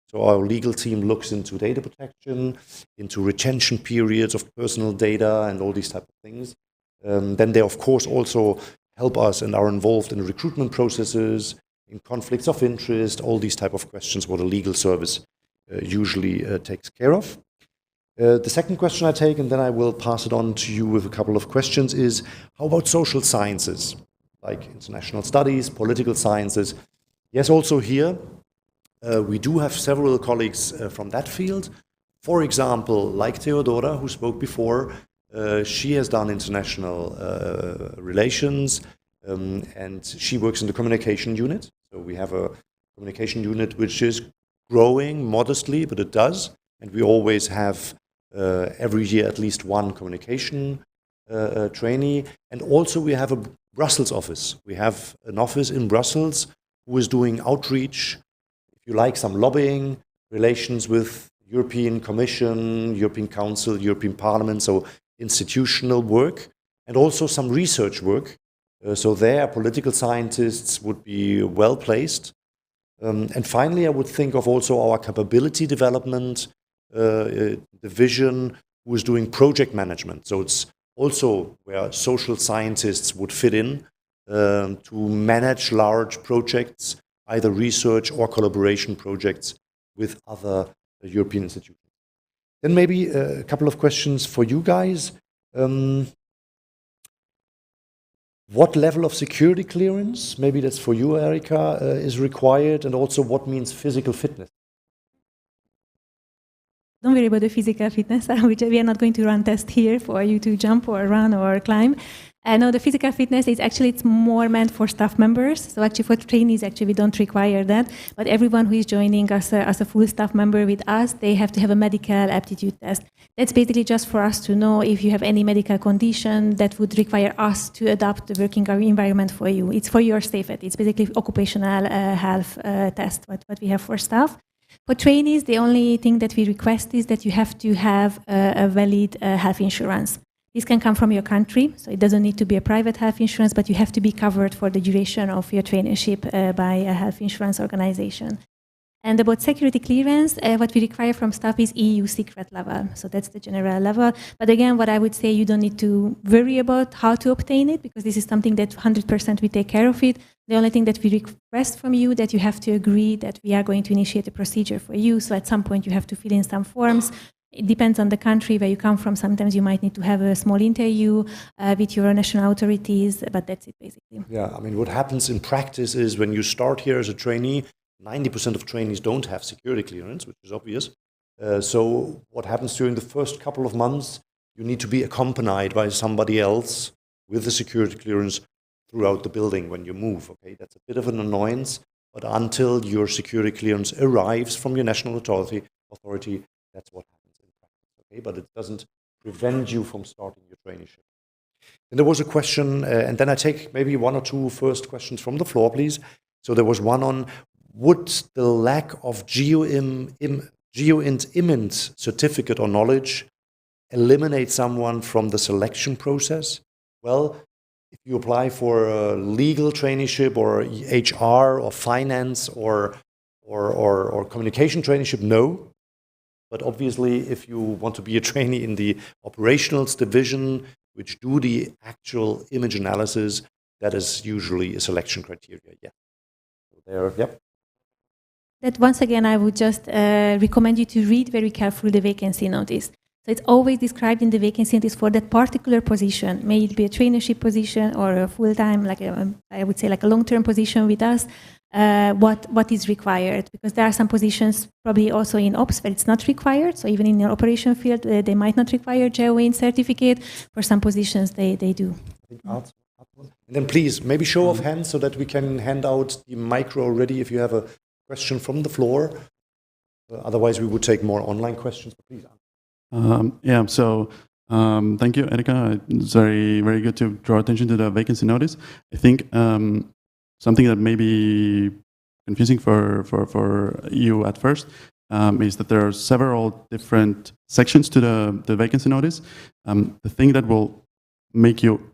So our legal team looks into data protection, into retention periods of personal data and all these type of things. Then they of course also help us and are involved in recruitment processes. in conflicts of interest, all these type of questions what a legal service usually takes care of. The second question I take, and then I will pass it on to you with a couple of questions, is how about social sciences, like international studies, political sciences? Yes, also here, we do have several colleagues from that field. For example, like Theodora, who spoke before, she has done international relations, and she works in the communication unit. So we have a communication unit which is growing modestly, but it does. And we always have every year at least one communication trainee. And also we have a Brussels office. We have an office in Brussels who is doing outreach, if you like, some lobbying, relations with European Commission, European Council, European Parliament, so institutional work, and also some research work. So there, political scientists would be well placed. And finally, I would think of also our capability development division, who is doing project management. So it's also where social scientists would fit in to manage large projects, either research or collaboration projects with other European institutions. Then maybe a couple of questions for you guys. What level of security clearance, maybe that's for you, Erika, is required, and also what means physical fitness? Don't worry about the physical fitness, which we are not going to run tests here for you to jump or run or climb. No, the physical fitness is actually, it's more meant for staff members. So actually for trainees, actually we don't require that. But everyone who is joining us as a full staff member with us, they have to have a medical aptitude test. That's basically just for us to know if you have any medical condition that would require us to adapt the working environment for you. It's for your safety. It's basically occupational health test, what we have for staff. For trainees, the only thing that we request is that you have to have a valid health insurance. This can come from your country, so it doesn't need to be a private health insurance, but you have to be covered for the duration of your traineeship by a health insurance organization. And about security clearance, what we require from staff is EU secret level. So that's the general level. But again, what I would say, you don't need to worry about how to obtain it, because this is something that 100% we take care of it. The only thing that we request from you, that you have to agree that we are going to initiate a procedure for you. So at some point you have to fill in some forms. It depends on the country where you come from. Sometimes you might need to have a small interview with your national authorities, but that's it basically. Yeah, I mean, what happens in practice is when you start here as a trainee, 90% of trainees don't have security clearance, which is obvious. So what happens during the first couple of months, you need to be accompanied by somebody else with the security clearance throughout the building when you move. Okay, that's a bit of an annoyance, but until your security clearance arrives from your national authority, that's what happens in practice. Okay, but it doesn't prevent you from starting your traineeship. And there was a question, and then I take maybe one or two first questions from the floor, please. So there was one on, would the lack of GeoInt certificate or knowledge eliminate someone from the selection process? Well, if you apply for a legal traineeship or HR or finance or communication traineeship, no. But obviously, if you want to be a trainee in the operationals division, which do the actual image analysis, that is usually a selection criteria. Yeah. So there, yep. That once again, I would just recommend you to read very carefully the vacancy notice. So it's always described in the vacancy notice for that particular position, may it be a traineeship position or a full-time, like I would say like a long-term position with us, what is required. Because there are some positions probably also in ops where it's not required. So even in your operation field, they might not require geoInt certificate. For some positions, they do. And then please, maybe show of hands so that we can hand out the micro already if you have a question from the floor. Otherwise, we would take more online questions. Please. Thank you, Erika. It's very, very good to draw attention to the vacancy notice. I think something that may be confusing for you at first is that there are several different sections to the vacancy notice. The thing that will make you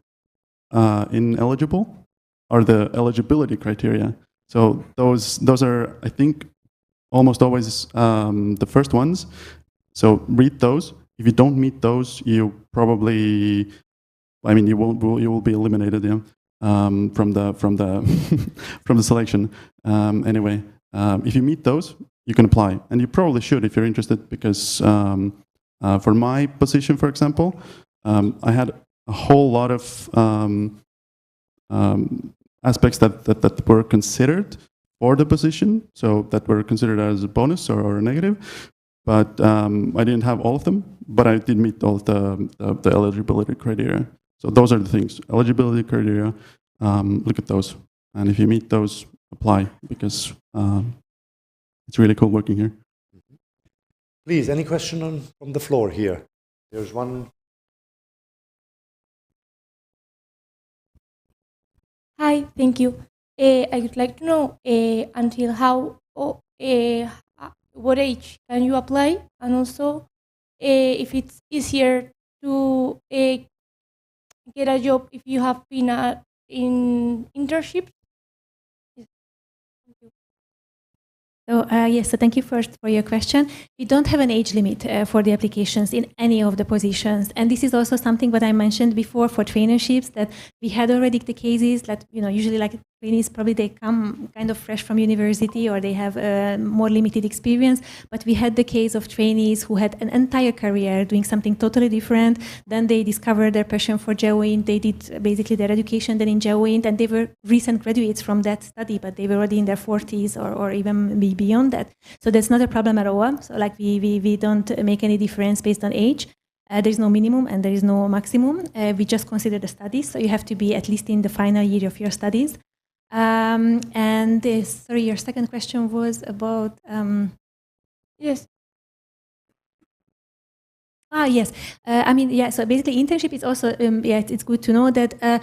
ineligible are the eligibility criteria. So those are, I think, almost always the first ones. So read those. If you don't meet those, you probably, I mean, you will be eliminated. Yeah. from the from the selection. Anyway, if you meet those, you can apply, and you probably should if you're interested, because for my position, for example, I had a whole lot of aspects that were considered for the position, so that were considered as a bonus or a negative. But I didn't have all of them, but I did meet all of the eligibility criteria. So those are the things. Eligibility criteria, look at those. And if you meet those, apply, because it's really cool working here. Please, any question from the floor here? There's one. Hi, thank you. I would like to know until what age can you apply, and also if it's easier to get a job if you have been in internship. So yes, so thank you first for your question. We don't have an age limit for the applications in any of the positions, and this is also something that I mentioned before for traineeships, that we had already the cases that usually like trainees probably they come kind of fresh from university or they have more limited experience, but we had the case of trainees who had an entire career doing something totally different. Then they discovered their passion for GeoInt. They did basically their education then in GeoInt, and they were recent graduates from that study, but they were already in their 40s or even beyond that. So that's not a problem at all. So like we don't make any difference based on age. There is no minimum and there is no maximum. We just consider the studies. So you have to be at least in the final year of your studies. And sorry, your second question was about Yes. Yes. So basically internship is also, it's good to know that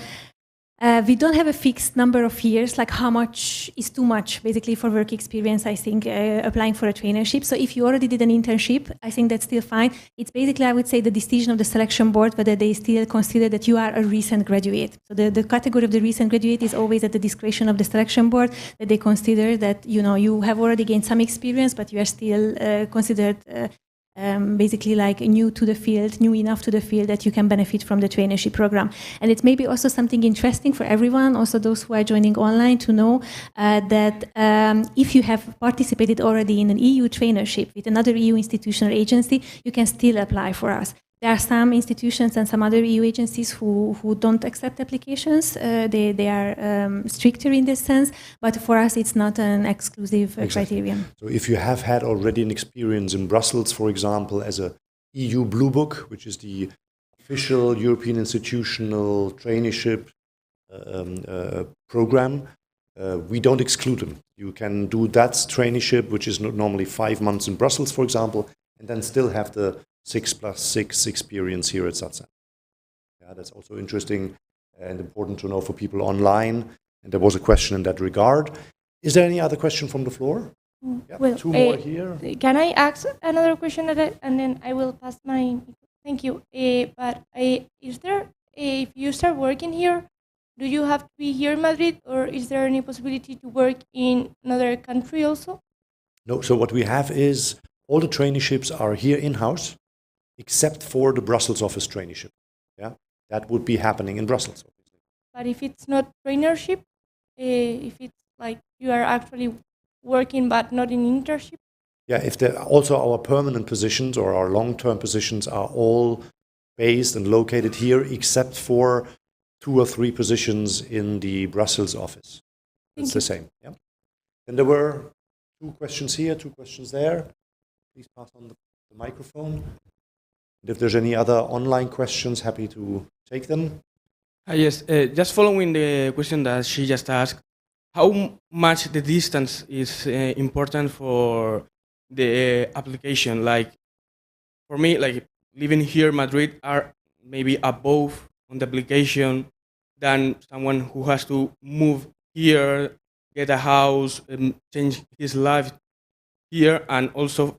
we don't have a fixed number of years, like how much is too much, basically, for work experience, I think, applying for a traineeship. So if you already did an internship, I think that's still fine. It's basically, I would say, the decision of the selection board, whether they still consider that you are a recent graduate. So the category of the recent graduate is always at the discretion of the selection board, that they consider that, you have already gained some experience, but you are still considered basically like new to the field, new enough to the field that you can benefit from the traineeship program. And it may be also something interesting for everyone, also those who are joining online, to know that if you have participated already in an EU traineeship with another EU institution or agency, you can still apply for us. There are some institutions and some other EU agencies who don't accept applications. They are stricter in this sense, but for us it's not an exclusive criterion. So if you have had already an experience in Brussels, for example, as a EU Blue Book, which is the official European institutional traineeship program, we don't exclude them. You can do that traineeship, which is normally 5 months in Brussels, for example, and then still have the 6+6 experience here at SatCen. Yeah, that's also interesting and important to know for people online. And there was a question in that regard. Is there any other question from the floor? Yeah, Well, 2 more here. Can I ask another question and then I will pass my... Thank you. Is there, if you start working here, do you have to be here in Madrid, or is there any possibility to work in another country also? No, so what we have is all the traineeships are here in-house, except for the Brussels office traineeship. Yeah, that would be happening in Brussels. But if it's not traineeship, if it's like you are actually working but not in internship? Yeah, if also our permanent positions or our long-term positions are all based and located here, except for 2 or 3 positions in the Brussels office. It's the same. Yeah. And there were 2 questions here, 2 questions there. Please pass on the microphone. And if there's any other online questions, happy to take them. Yes, just following the question that she just asked, how much the distance is important for the application? Like, for me, like living here in Madrid are maybe above on the application than someone who has to move here, get a house, change his life here, and also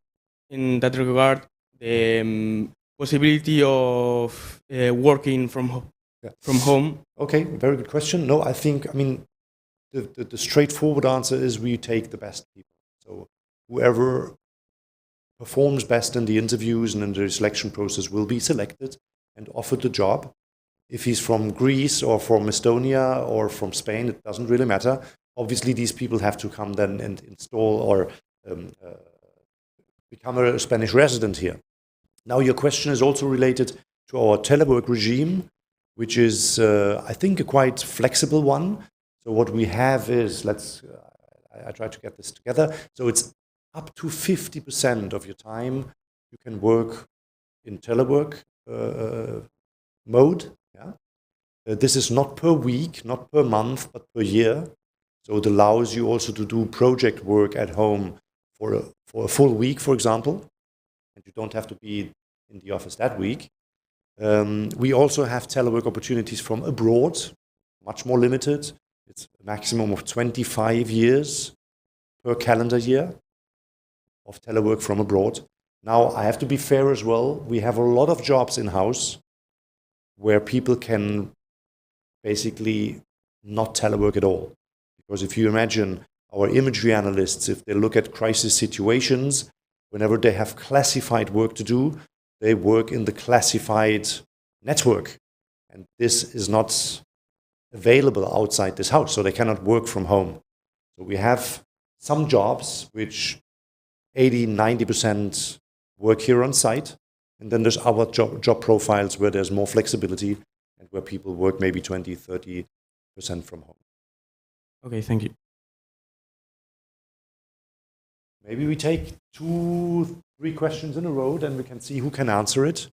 in that regard, the possibility of working from home. Okay, very good question. No, I mean, the straightforward answer is we take the best people. So whoever performs best in the interviews and in the selection process will be selected and offered the job. if he's from Greece or from Estonia or from Spain, it doesn't really matter. Obviously, these people have to come then and install or become a Spanish resident here. Now, your question is also related to our telework regime, which is, I think, a quite flexible one. So what we have is, I try to get this together. So it's up to 50% of your time you can work in telework mode. Yeah? This is not per week, not per month, but per year. So it allows you also to do project work at home for a full week, for example. And you don't have to be in the office that week. We also have telework opportunities from abroad, much more limited. It's a maximum of 25 years per calendar year of telework from abroad. Now, I have to be fair as well. We have a lot of jobs in-house where people can basically not telework at all. Because if you imagine our imagery analysts, if they look at crisis situations, whenever they have classified work to do, they work in the classified network. And this is not available outside this house, so they cannot work from home. So we have some jobs which 80-90% work here on site, and then there's our job profiles where there's more flexibility and where people work maybe 20-30% from home. Okay, thank you. Maybe we take 2-3 questions in a row, then we can see who can answer it.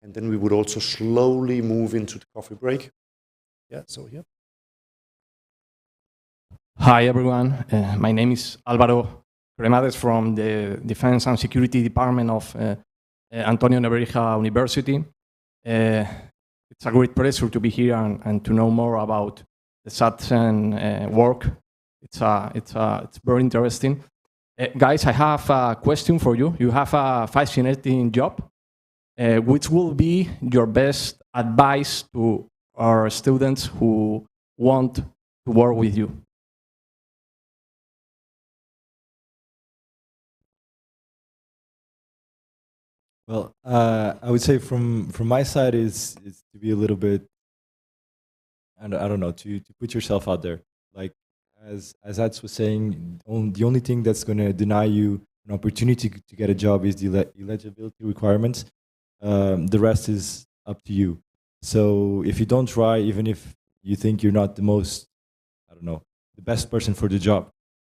And then we would also slowly move into the coffee break. Yeah, so here. Hi, everyone. My name is Álvaro Cremades from the Defense and Security Department of Antonio Nebrija University. It's a great pleasure to be here and to know more about the SatCen work. It's very interesting. Guys, I have a question for you. You have a fascinating job. Which will be your best advice to our students who want to work with you? Well, I would say from my side is to be a little bit, I don't know, to put yourself out there. Like as Ats was saying, the only thing that's going to deny you an opportunity to get a job is the eligibility requirements. The rest is up to you. So if you don't try, even if you think you're not the most, I don't know, the best person for the job,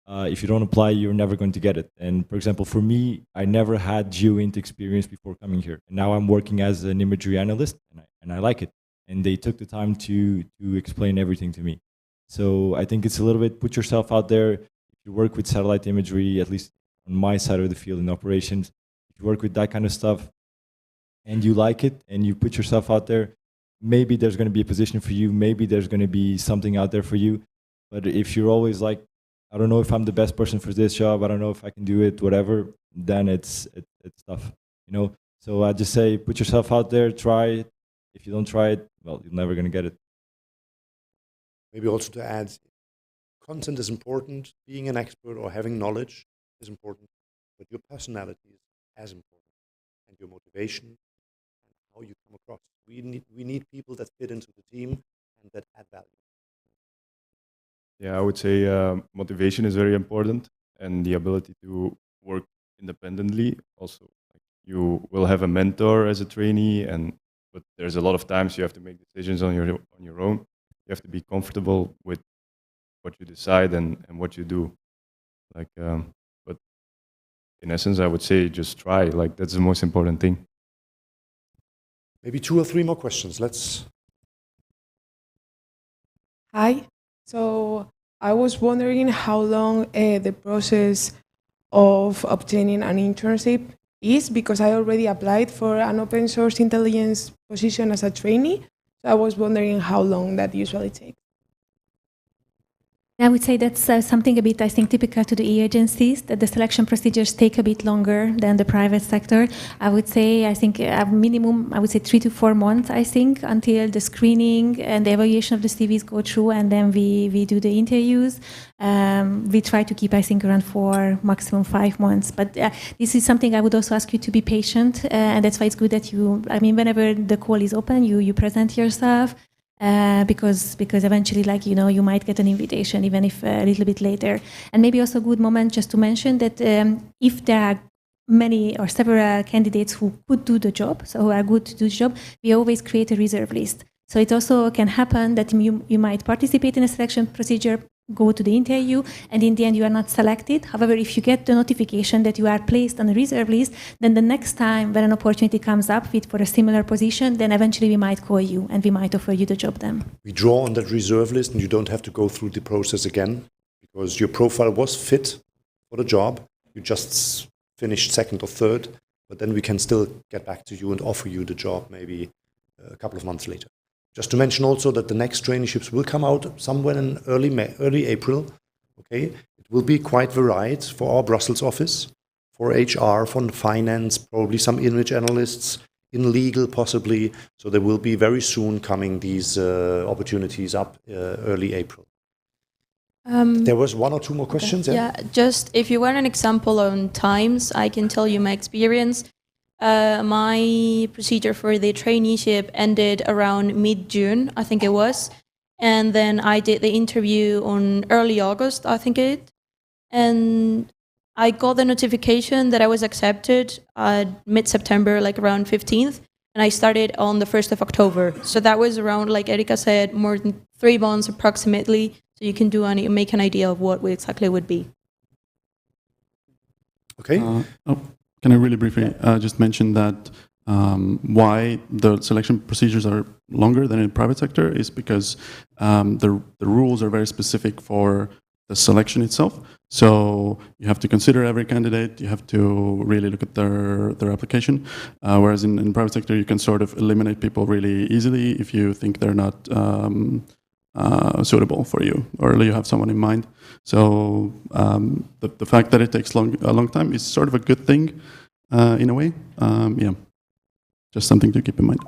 if you don't apply, you're never going to get it. And for example, for me, I never had GeoInt experience before coming here. And now I'm working as an imagery analyst, and I like it. And they took the time to explain everything to me. So I think it's a little bit, put yourself out there. If you work with satellite imagery, at least on my side of the field in operations, if you work with that kind of stuff, and you like it, and you put yourself out there, maybe there's going to be a position for you, maybe there's going to be something out there for you. But if you're always like, I don't know if I'm the best person for this job, I don't know if I can do it, whatever, then it's tough, you know? So I just say, put yourself out there, try it. If you don't try it, well, you're never going to get it. Maybe also to add, content is important, being an expert or having knowledge is important, but your personality is as important, and your motivation, and how you come across. We need people that fit into the team and that add value. Yeah, I would say motivation is very important, and the ability to work independently also. Like you will have a mentor as a trainee, but there's a lot of times you have to make decisions on your own. You have to be comfortable with what you decide and what you do. Like, but in essence, I would say just try. Like that's the most important thing. Maybe 2 or 3 more questions. Let's. Hi. So I was wondering how long the process of obtaining an internship is, because I already applied for an open source intelligence position as a trainee. So I was wondering how long that usually takes. I would say that's something a bit, I think, typical to the agencies, that the selection procedures take a bit longer than the private sector. I would say, I think, a minimum, I would say 3 to 4 months, I think, until the screening and the evaluation of the CVs go through, and then we do the interviews. We try to keep, I think, around 4, maximum 5 months. But this is something I would also ask you to be patient, and that's why it's good that you, I mean, whenever the call is open, you present yourself. Because eventually, like, you might get an invitation even if a little bit later. And maybe also a good moment just to mention that if there are many or several candidates who could do the job, so who are good to do the job, we always create a reserve list. So it also can happen that you might participate in a selection procedure, go to the interview, and in the end you are not selected. However, if you get the notification that you are placed on a reserve list, then the next time when an opportunity comes up for a similar position, then eventually we might call you and we might offer you the job then. We draw on that reserve list and you don't have to go through the process again because your profile was fit for the job. You just finished second or third, but then we can still get back to you and offer you the job maybe a couple of months later. Just to mention also that the next traineeships will come out somewhere in early April. Okay, it will be quite varied for our Brussels office, for HR, for finance, probably some image analysts, in legal possibly. So there will be very soon coming these opportunities up early April. There was 1 or 2 more questions. Yeah, just if you want an example on times, I can tell you my experience. My procedure for the traineeship ended around mid-June, I think it was. And then I did the interview on early August, I think it. And I got the notification that I was accepted mid-September, like around 15th. And I started on the 1st of October. So that was around, like Erika said, more than 3 months approximately. So you can make an idea of what exactly would be. Okay. Can I really briefly just mention that why the selection procedures are longer than in the private sector is because the rules are very specific for the selection itself. So you have to consider every candidate, you have to really look at their application, whereas in private sector you can sort of eliminate people really easily if you think they're not suitable for you, or you have someone in mind. So the fact that it takes a long time is sort of a good thing in a way. Yeah, just something to keep in mind.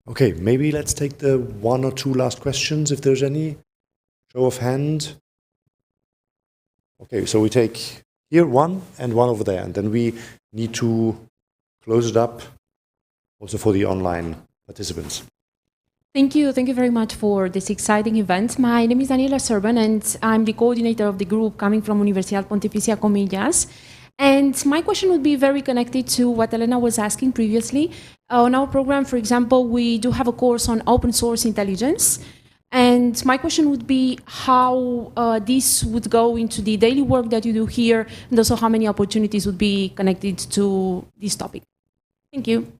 Okay, maybe let's take the 1 or 2 last questions, if there's any. Show of hand. Okay, so we take here 1 and 1 over there, and then we need to close it up also for the online participants. Thank you very much for this exciting event. My name is Daniela Serban, and I'm the coordinator of the group coming from Universidad Pontificia Comillas. And my question would be very connected to what Elena was asking previously. On our program, for example, we do have a course on open source intelligence. And my question would be how this would go into the daily work that you do here, and also how many opportunities would be connected to this topic. Thank you.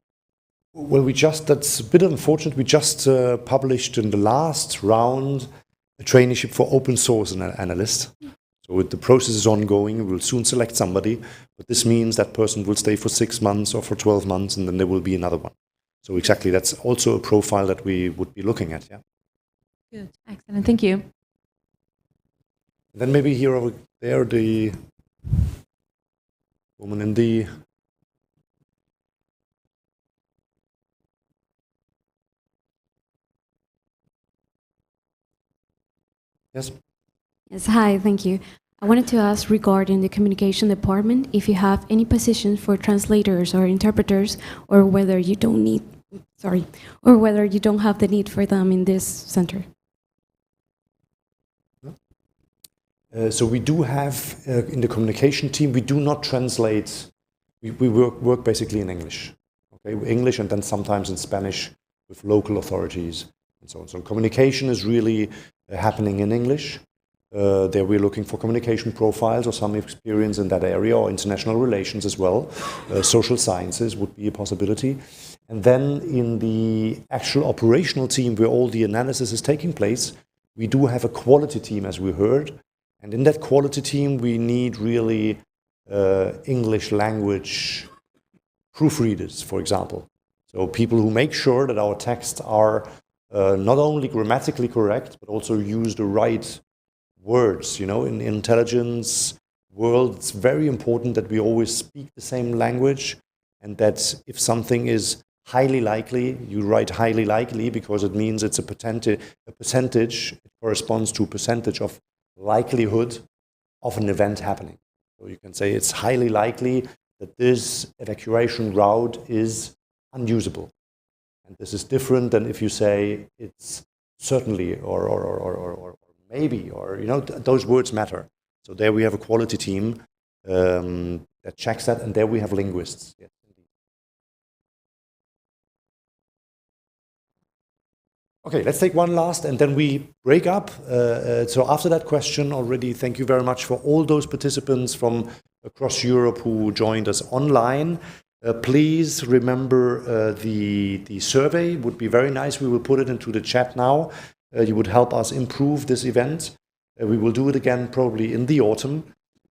Well, that's a bit unfortunate. We just published in the last round a traineeship for open source analyst. So the process is ongoing. We'll soon select somebody, but this means that person will stay for 6 months or for 12 months, and then there will be another one. So exactly, that's also a profile that we would be looking at, yeah. Good, excellent, thank you. Then maybe here over there, the woman in the... Yes? Yes, hi, thank you. I wanted to ask regarding the communication department, if you have any positions for translators or interpreters, or whether you don't need, or whether you don't have the need for them in this center. So we do have, in the communication team, we do not translate, we work basically in English. Okay, English and then sometimes in Spanish with local authorities and so on. So communication is really happening in English. There we're looking for communication profiles or some experience in that area, or international relations as well. Social sciences would be a possibility. And then in the actual operational team where all the analysis is taking place, we do have a quality team, as we heard. And in that quality team, we need really English language proofreaders, for example. So people who make sure that our texts are not only grammatically correct, but also use the right words. You know, in intelligence world, it's very important that we always speak the same language, and that if something is highly likely, you write highly likely because it means it's a percentage. It corresponds to a percentage of likelihood of an event happening. So you can say it's highly likely that this evacuation route is unusable. And this is different than if you say it's certainly or maybe, or, you know, those words matter. So there we have a quality team that checks that, and there we have linguists. Yes, indeed. Okay, let's take one last, and then we break up. So after that question already, thank you very much for all those participants from across Europe who joined us online. Please remember the survey. Would be very nice. We will put it into the chat now. You would help us improve this event. We will do it again probably in the autumn.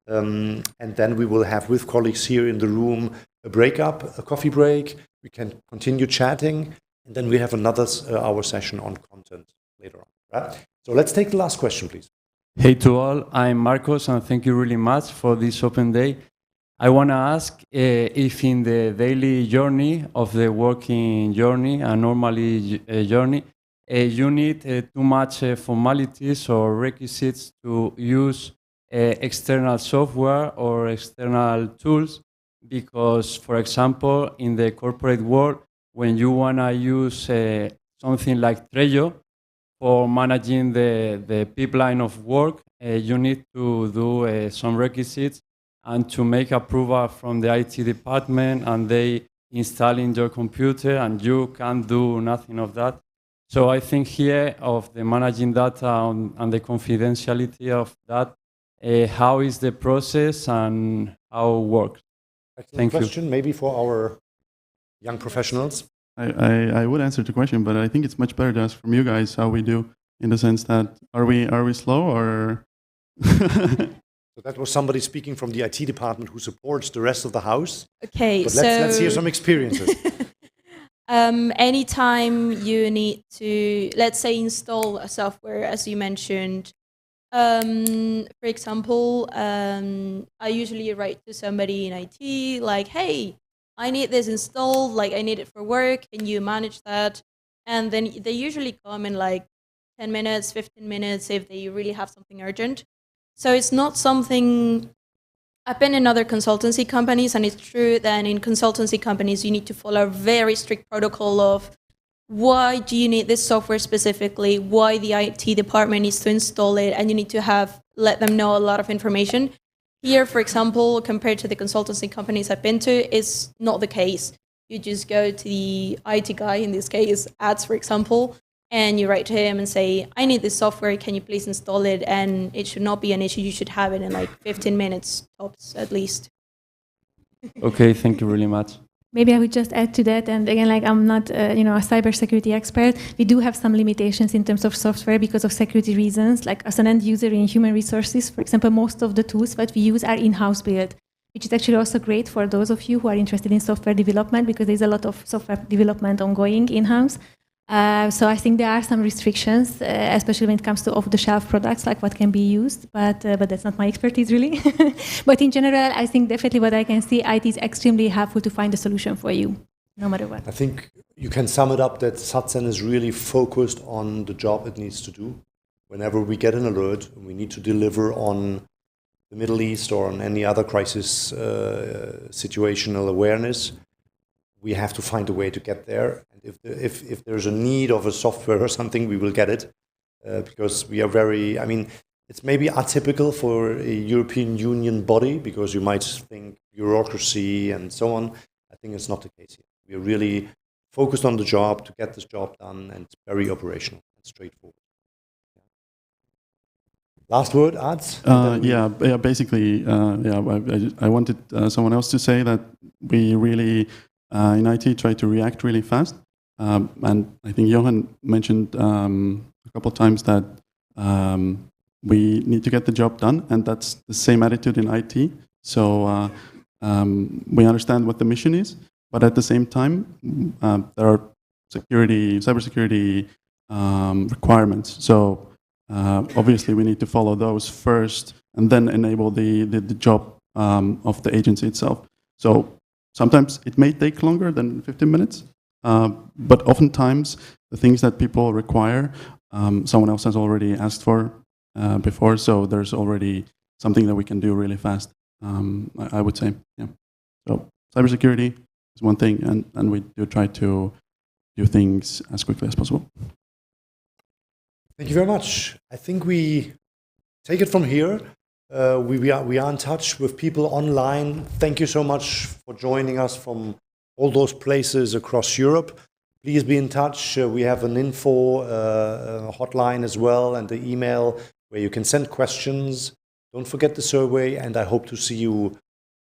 And then we will have, with colleagues here in the room, a break-up, a coffee break. We can continue chatting. And then we have another hour session on content later on. Right? So let's take the last question, please. Hey to all, I'm Marcos, and thank you really much for this open day. I want to ask if in the daily journey of the working journey, a normally journey, you need too much formalities or requisites to use external software or external tools, because, for example, in the corporate world, when you want to use something like Trello for managing the pipeline of work, you need to do some requisites and to make approval from the IT department, and they install in your computer, and you can't do nothing of that. So I think here of the managing data and the confidentiality of that, how is the process and how it works? Excellent question, maybe for our young professionals. I would answer the question, but I think it's much better to ask from you guys how we do, in the sense that are we slow or? So that was somebody speaking from the IT department who supports the rest of the house. Okay, but so let's hear some experiences. Anytime you need to, let's say, install a software, as you mentioned. For example, I usually write to somebody in IT like, hey, I need this installed, like I need it for work, can you manage that? And then they usually come in like 10 minutes, 15 minutes if they really have something urgent. So it's not something, I've been in other consultancy companies, and it's true that in consultancy companies you need to follow a very strict protocol of why do you need this software specifically, why the IT department needs to install it, and you need to let them know a lot of information. Here, for example, compared to the consultancy companies I've been to, it's not the case. You just go to the IT guy, in this case, ads, for example, and you write to him and say, I need this software, can you please install it? And it should not be an issue. You should have it in like 15 minutes, tops, at least. Okay, thank you really much. Maybe I would just add to that, and again, like I'm not, a cybersecurity expert. We do have some limitations in terms of software because of security reasons. Like as an end user in human resources, for example, most of the tools that we use are in-house built, which is actually also great for those of you who are interested in software development, because there's a lot of software development ongoing in-house. So I think there are some restrictions, especially when it comes to off-the-shelf products, like what can be used, but that's not my expertise really. But in general, I think definitely what I can see, IT is extremely helpful to find a solution for you, no matter what. I think you can sum it up that SatCen is really focused on the job it needs to do. Whenever we get an alert, we need to deliver on the Middle East or on any other crisis situational awareness. We have to find a way to get there. And if there's a need of a software or something, we will get it because we are very, it's maybe atypical for a European Union body because you might think bureaucracy and so on. I think it's not the case here. We are really focused on the job to get this job done, and it's very operational and straightforward. Last word, Arts? Basically, I wanted someone else to say that we really, in IT, try to react really fast. And I think Johan mentioned a couple of times that we need to get the job done, and that's the same attitude in IT. So we understand what the mission is, but at the same time, there are cybersecurity requirements. So obviously we need to follow those first and then enable the job of the agency itself. So sometimes it may take longer than 15 minutes, but oftentimes the things that people require, someone else has already asked for before, so there's already something that we can do really fast, I would say. Yeah. So cybersecurity is one thing, and we do try to do things as quickly as possible. Thank you very much. I think we take it from here. We are in touch with people online. Thank you so much for joining us from all those places across Europe. Please be in touch. We have an info hotline as well, and the email where you can send questions. Don't forget the survey, and I hope to see you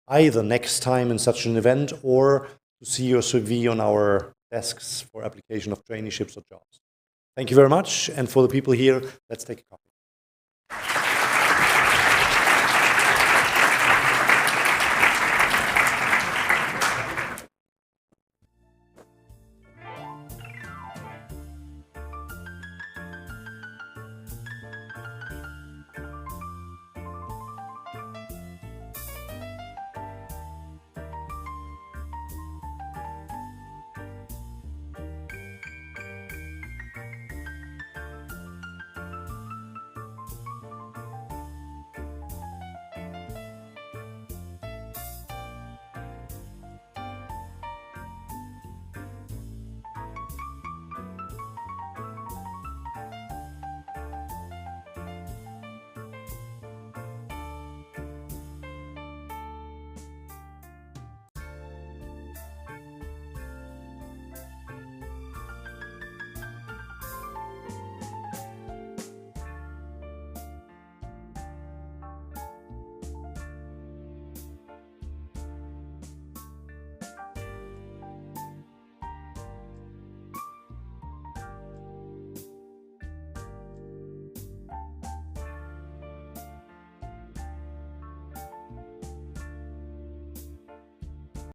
either next time in such an event or to see your CV on our desks for application of traineeships or jobs. Thank you very much. And for the people here, let's take a coffee.